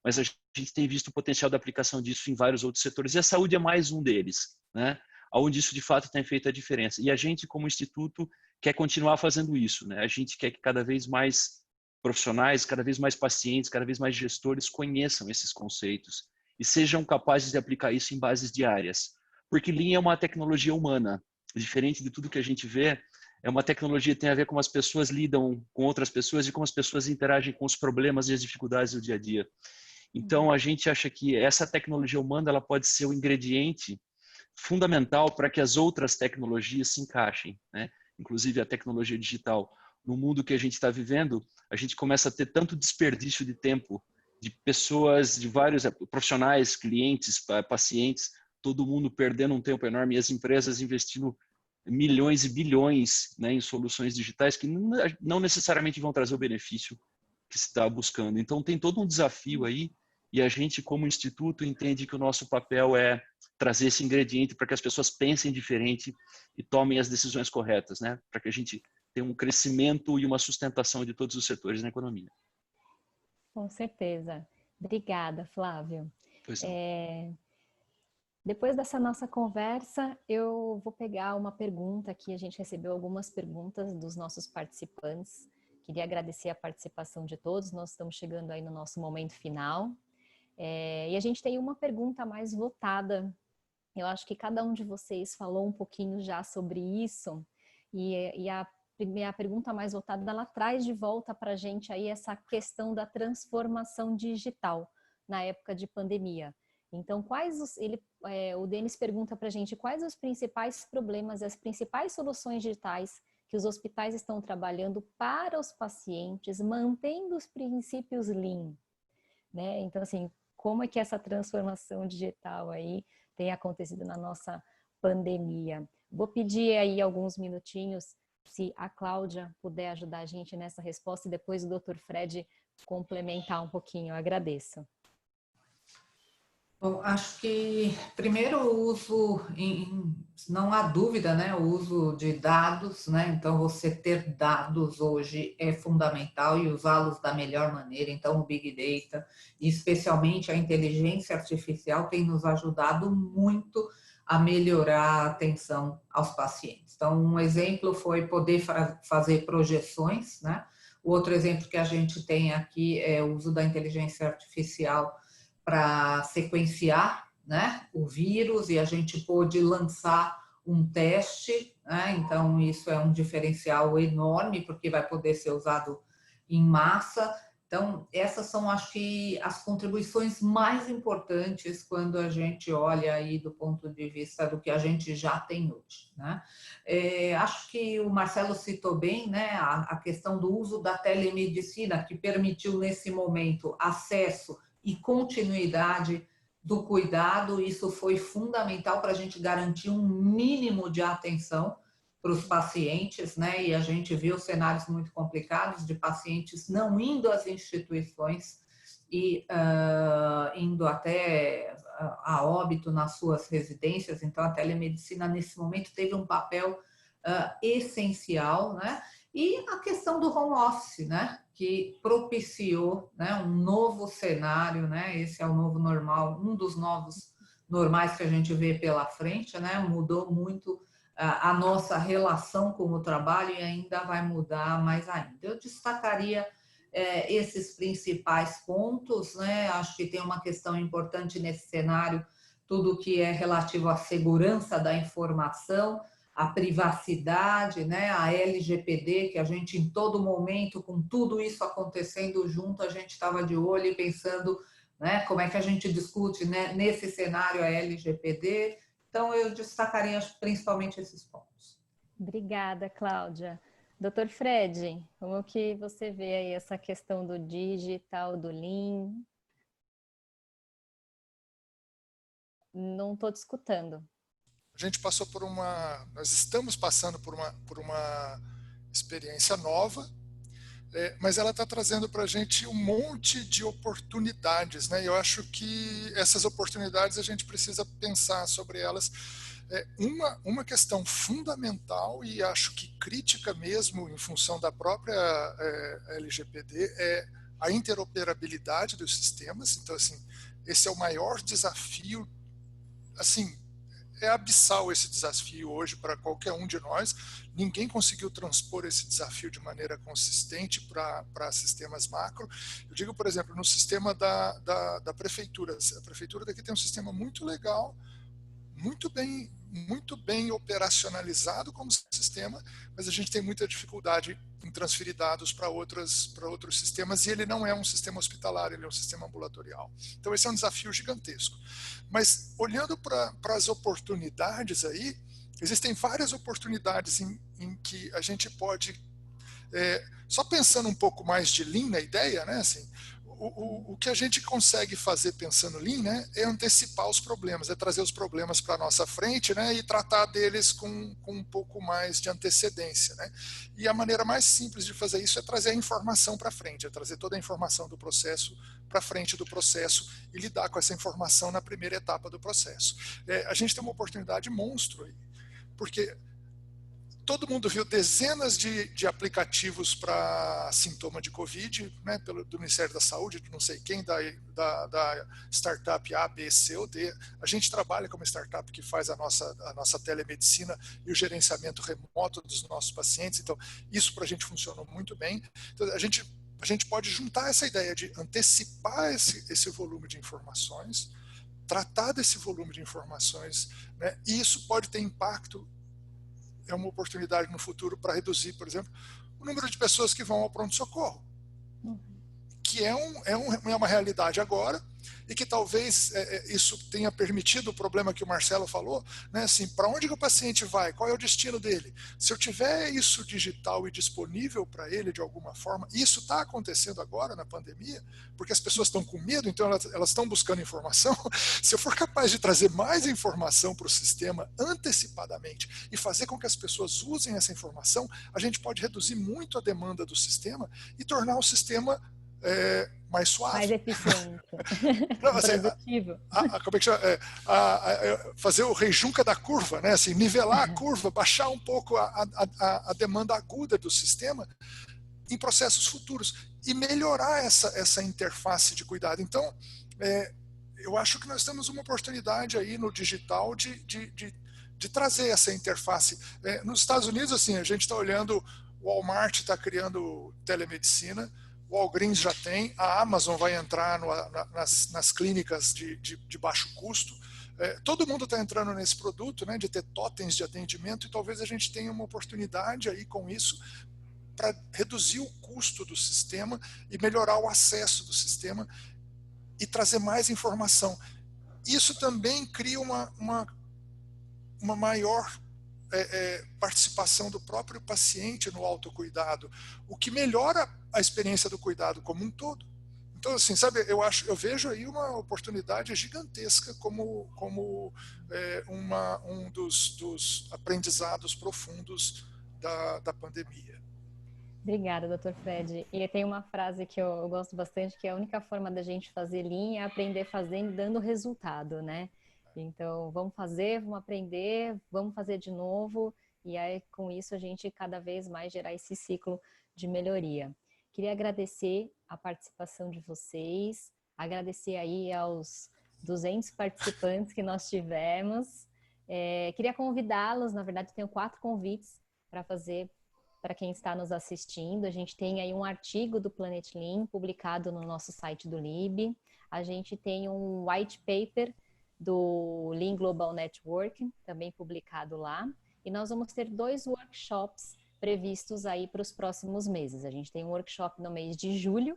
mas a gente tem visto o potencial da aplicação disso em vários outros setores, e a saúde é mais um deles, né? Onde isso de fato tem feito a diferença. E a gente, como instituto, quer continuar fazendo isso, né? A gente quer que cada vez mais profissionais, cada vez mais pacientes, cada vez mais gestores conheçam esses conceitos e sejam capazes de aplicar isso em bases diárias. Porque Lean é uma tecnologia humana, diferente de tudo que a gente vê, é uma tecnologia que tem a ver com como as pessoas lidam com outras pessoas e como as pessoas interagem com os problemas e as dificuldades do dia a dia. Então, a gente acha que essa tecnologia humana ela pode ser o ingrediente fundamental para que as outras tecnologias se encaixem, né? Inclusive a tecnologia digital. No mundo que a gente está vivendo, a gente começa a ter tanto desperdício de tempo de pessoas, de vários profissionais, clientes, pacientes, todo mundo perdendo um tempo enorme e as empresas investindo milhões e bilhões, né, em soluções digitais que não necessariamente vão trazer o benefício que se está buscando. Então, tem todo um desafio aí e a gente, como instituto, entende que o nosso papel é trazer esse ingrediente para que as pessoas pensem diferente e tomem as decisões corretas, né, para que a gente tenha um crescimento e uma sustentação de todos os setores na economia. Com certeza. Obrigada, Flávio. Pois não. Depois dessa nossa conversa, eu vou pegar uma pergunta aqui. A gente recebeu algumas perguntas dos nossos participantes. Queria agradecer a participação de todos. Nós estamos chegando aí no nosso momento final. E a gente tem uma pergunta mais votada. Eu acho que cada um de vocês falou um pouquinho já sobre isso. E a pergunta mais votada, ela traz de volta para a gente aí essa questão da transformação digital na época de pandemia. Então, o Denis pergunta para a gente quais os principais problemas e as principais soluções digitais que os hospitais estão trabalhando para os pacientes, mantendo os princípios Lean, né? Então, assim, como é que essa transformação digital aí tem acontecido na nossa pandemia? Vou pedir aí alguns minutinhos, se a Cláudia puder ajudar a gente nessa resposta e depois o Dr. Fred complementar um pouquinho, eu agradeço. Bom, acho que primeiro o uso, não há dúvida, né, o uso de dados, né, então você ter dados hoje é fundamental e usá-los da melhor maneira, então o Big Data, e especialmente a inteligência artificial tem nos ajudado muito a melhorar a atenção aos pacientes. Então, um exemplo foi poder fazer projeções, né, o outro exemplo que a gente tem aqui é o uso da inteligência artificial para sequenciar, né, o vírus, e a gente pôde lançar um teste, né, então isso é um diferencial enorme, porque vai poder ser usado em massa. Então, essas são, acho que, as contribuições mais importantes quando a gente olha aí do ponto de vista do que a gente já tem hoje, né? Acho que o Marcelo citou bem, né, a questão do uso da telemedicina, que permitiu, nesse momento, acesso e continuidade do cuidado. Isso foi fundamental para a gente garantir um mínimo de atenção para os pacientes, né? E a gente viu cenários muito complicados de pacientes não indo às instituições e indo até a óbito nas suas residências. Então, a telemedicina, nesse momento, teve um papel essencial, né? E a questão do home office, né, que propiciou, né, um novo cenário, né, esse é o novo normal, um dos novos normais que a gente vê pela frente, né, mudou muito a nossa relação com o trabalho e ainda vai mudar mais ainda. Eu destacaria esses principais pontos, né, acho que tem uma questão importante nesse cenário, tudo que é relativo à segurança da informação, a privacidade, né, a LGPD, que a gente em todo momento, com tudo isso acontecendo junto, a gente estava de olho e pensando, né, como é que a gente discute, né, nesse cenário a LGPD. Então, eu destacaria principalmente esses pontos. Obrigada, Cláudia. Dr. Fred, como que você vê aí essa questão do digital, do Lean? Não estou te escutando. A gente passou por nós estamos passando por uma experiência nova, mas ela está trazendo para a gente um monte de oportunidades, né? E eu acho que essas oportunidades a gente precisa pensar sobre elas. Uma questão fundamental e acho que crítica mesmo em função da própria LGPD é a interoperabilidade dos sistemas. Então, assim, esse é o maior desafio, assim, é abissal esse desafio hoje para qualquer um de nós. Ninguém conseguiu transpor esse desafio de maneira consistente para sistemas macro. Eu digo, por exemplo, no sistema da prefeitura. A prefeitura daqui tem um sistema muito legal, muito bem operacionalizado como sistema, mas a gente tem muita dificuldade em transferir dados para outros sistemas, e ele não é um sistema hospitalar, ele é um sistema ambulatorial. Então esse é um desafio gigantesco. Mas olhando para as oportunidades aí, existem várias oportunidades em que a gente pode, só pensando um pouco mais de Lean na ideia, né, assim, o que a gente consegue fazer pensando Lean, né, é antecipar os problemas, é trazer os problemas para a nossa frente, né, e tratar deles com um pouco mais de antecedência. Né? E a maneira mais simples de fazer isso é trazer a informação para frente, é trazer toda a informação do processo para frente do processo e lidar com essa informação na primeira etapa do processo. A gente tem uma oportunidade monstro aí, porque todo mundo viu dezenas de aplicativos para sintoma de Covid, né, do Ministério da Saúde, de não sei quem, da startup A, B, C ou D. A gente trabalha com uma startup que faz a nossa telemedicina e o gerenciamento remoto dos nossos pacientes, então isso para a gente funcionou muito bem. Então, a gente pode juntar essa ideia de antecipar esse volume de informações, tratar desse volume de informações, né, e isso pode ter impacto. É uma oportunidade no futuro para reduzir, por exemplo, o número de pessoas que vão ao pronto-socorro, que é uma realidade agora, e que talvez isso tenha permitido o problema que o Marcelo falou, né? Assim, para onde que o paciente vai? Qual é o destino dele? Se eu tiver isso digital e disponível para ele de alguma forma, isso está acontecendo agora na pandemia, porque as pessoas estão com medo, então elas estão buscando informação. Se eu for capaz de trazer mais informação para o sistema antecipadamente e fazer com que as pessoas usem essa informação, a gente pode reduzir muito a demanda do sistema e tornar o sistema mais suave. Mais eficiente. Não, assim, produtivo. Como é que chama? Fazer o rejunca da curva, né? Assim, nivelar a curva, baixar um pouco a demanda aguda do sistema em processos futuros e melhorar essa interface de cuidado. Então, eu acho que nós temos uma oportunidade aí no digital de trazer essa interface. Nos Estados Unidos, assim, a gente está olhando, o Walmart está criando telemedicina, o Walgreens já tem, a Amazon vai entrar nas clínicas de baixo custo. Todo mundo está entrando nesse produto, né, de ter totens de atendimento, e talvez a gente tenha uma oportunidade aí com isso para reduzir o custo do sistema e melhorar o acesso do sistema e trazer mais informação. Isso também cria uma maior participação do próprio paciente no autocuidado, o que melhora a experiência do cuidado como um todo. Então, assim, sabe, eu vejo aí uma oportunidade gigantesca como um dos aprendizados profundos da pandemia. Obrigada, Dr. Fred. E tem uma frase que eu gosto bastante, que é a única forma da gente fazer Lean é aprender fazendo, dando resultado, né? Então, vamos fazer, vamos aprender, vamos fazer de novo, e aí com isso a gente cada vez mais gerar esse ciclo de melhoria. Queria agradecer a participação de vocês, agradecer aí aos 200 participantes que nós tivemos. Queria convidá-los, na verdade tenho 4 convites para fazer para quem está nos assistindo. A gente tem aí um artigo do Planet Lean publicado no nosso site do LIB. A gente tem um white paper do Lean Global Network, também publicado lá. E nós vamos ter 2 workshops previstos aí para os próximos meses. A gente tem um workshop no mês de julho,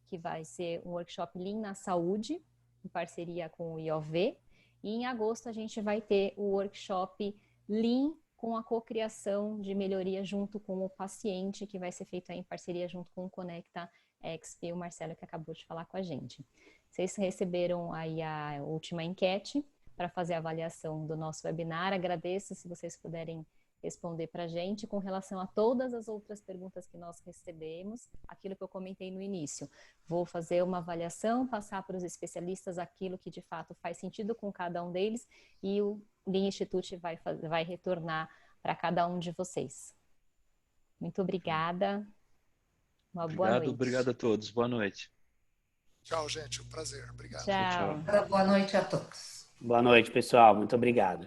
que vai ser um workshop Lean na Saúde, em parceria com o IOV. E em agosto a gente vai ter o workshop Lean com a cocriação de melhoria junto com o paciente, que vai ser feito aí em parceria junto com o Conecta XP, o Marcelo que acabou de falar com a gente. Vocês receberam aí a última enquete para fazer a avaliação do nosso webinar. Agradeço se vocês puderem responder para a gente com relação a todas as outras perguntas que nós recebemos, aquilo que eu comentei no início. Vou fazer uma avaliação, passar para os especialistas aquilo que de fato faz sentido com cada um deles e o Lean Institute vai retornar para cada um de vocês. Muito obrigada. Uma boa noite. Obrigado a todos. Boa noite. Tchau, gente. Um prazer. Obrigado. Tchau. Boa noite a todos. Boa noite, pessoal. Muito obrigado.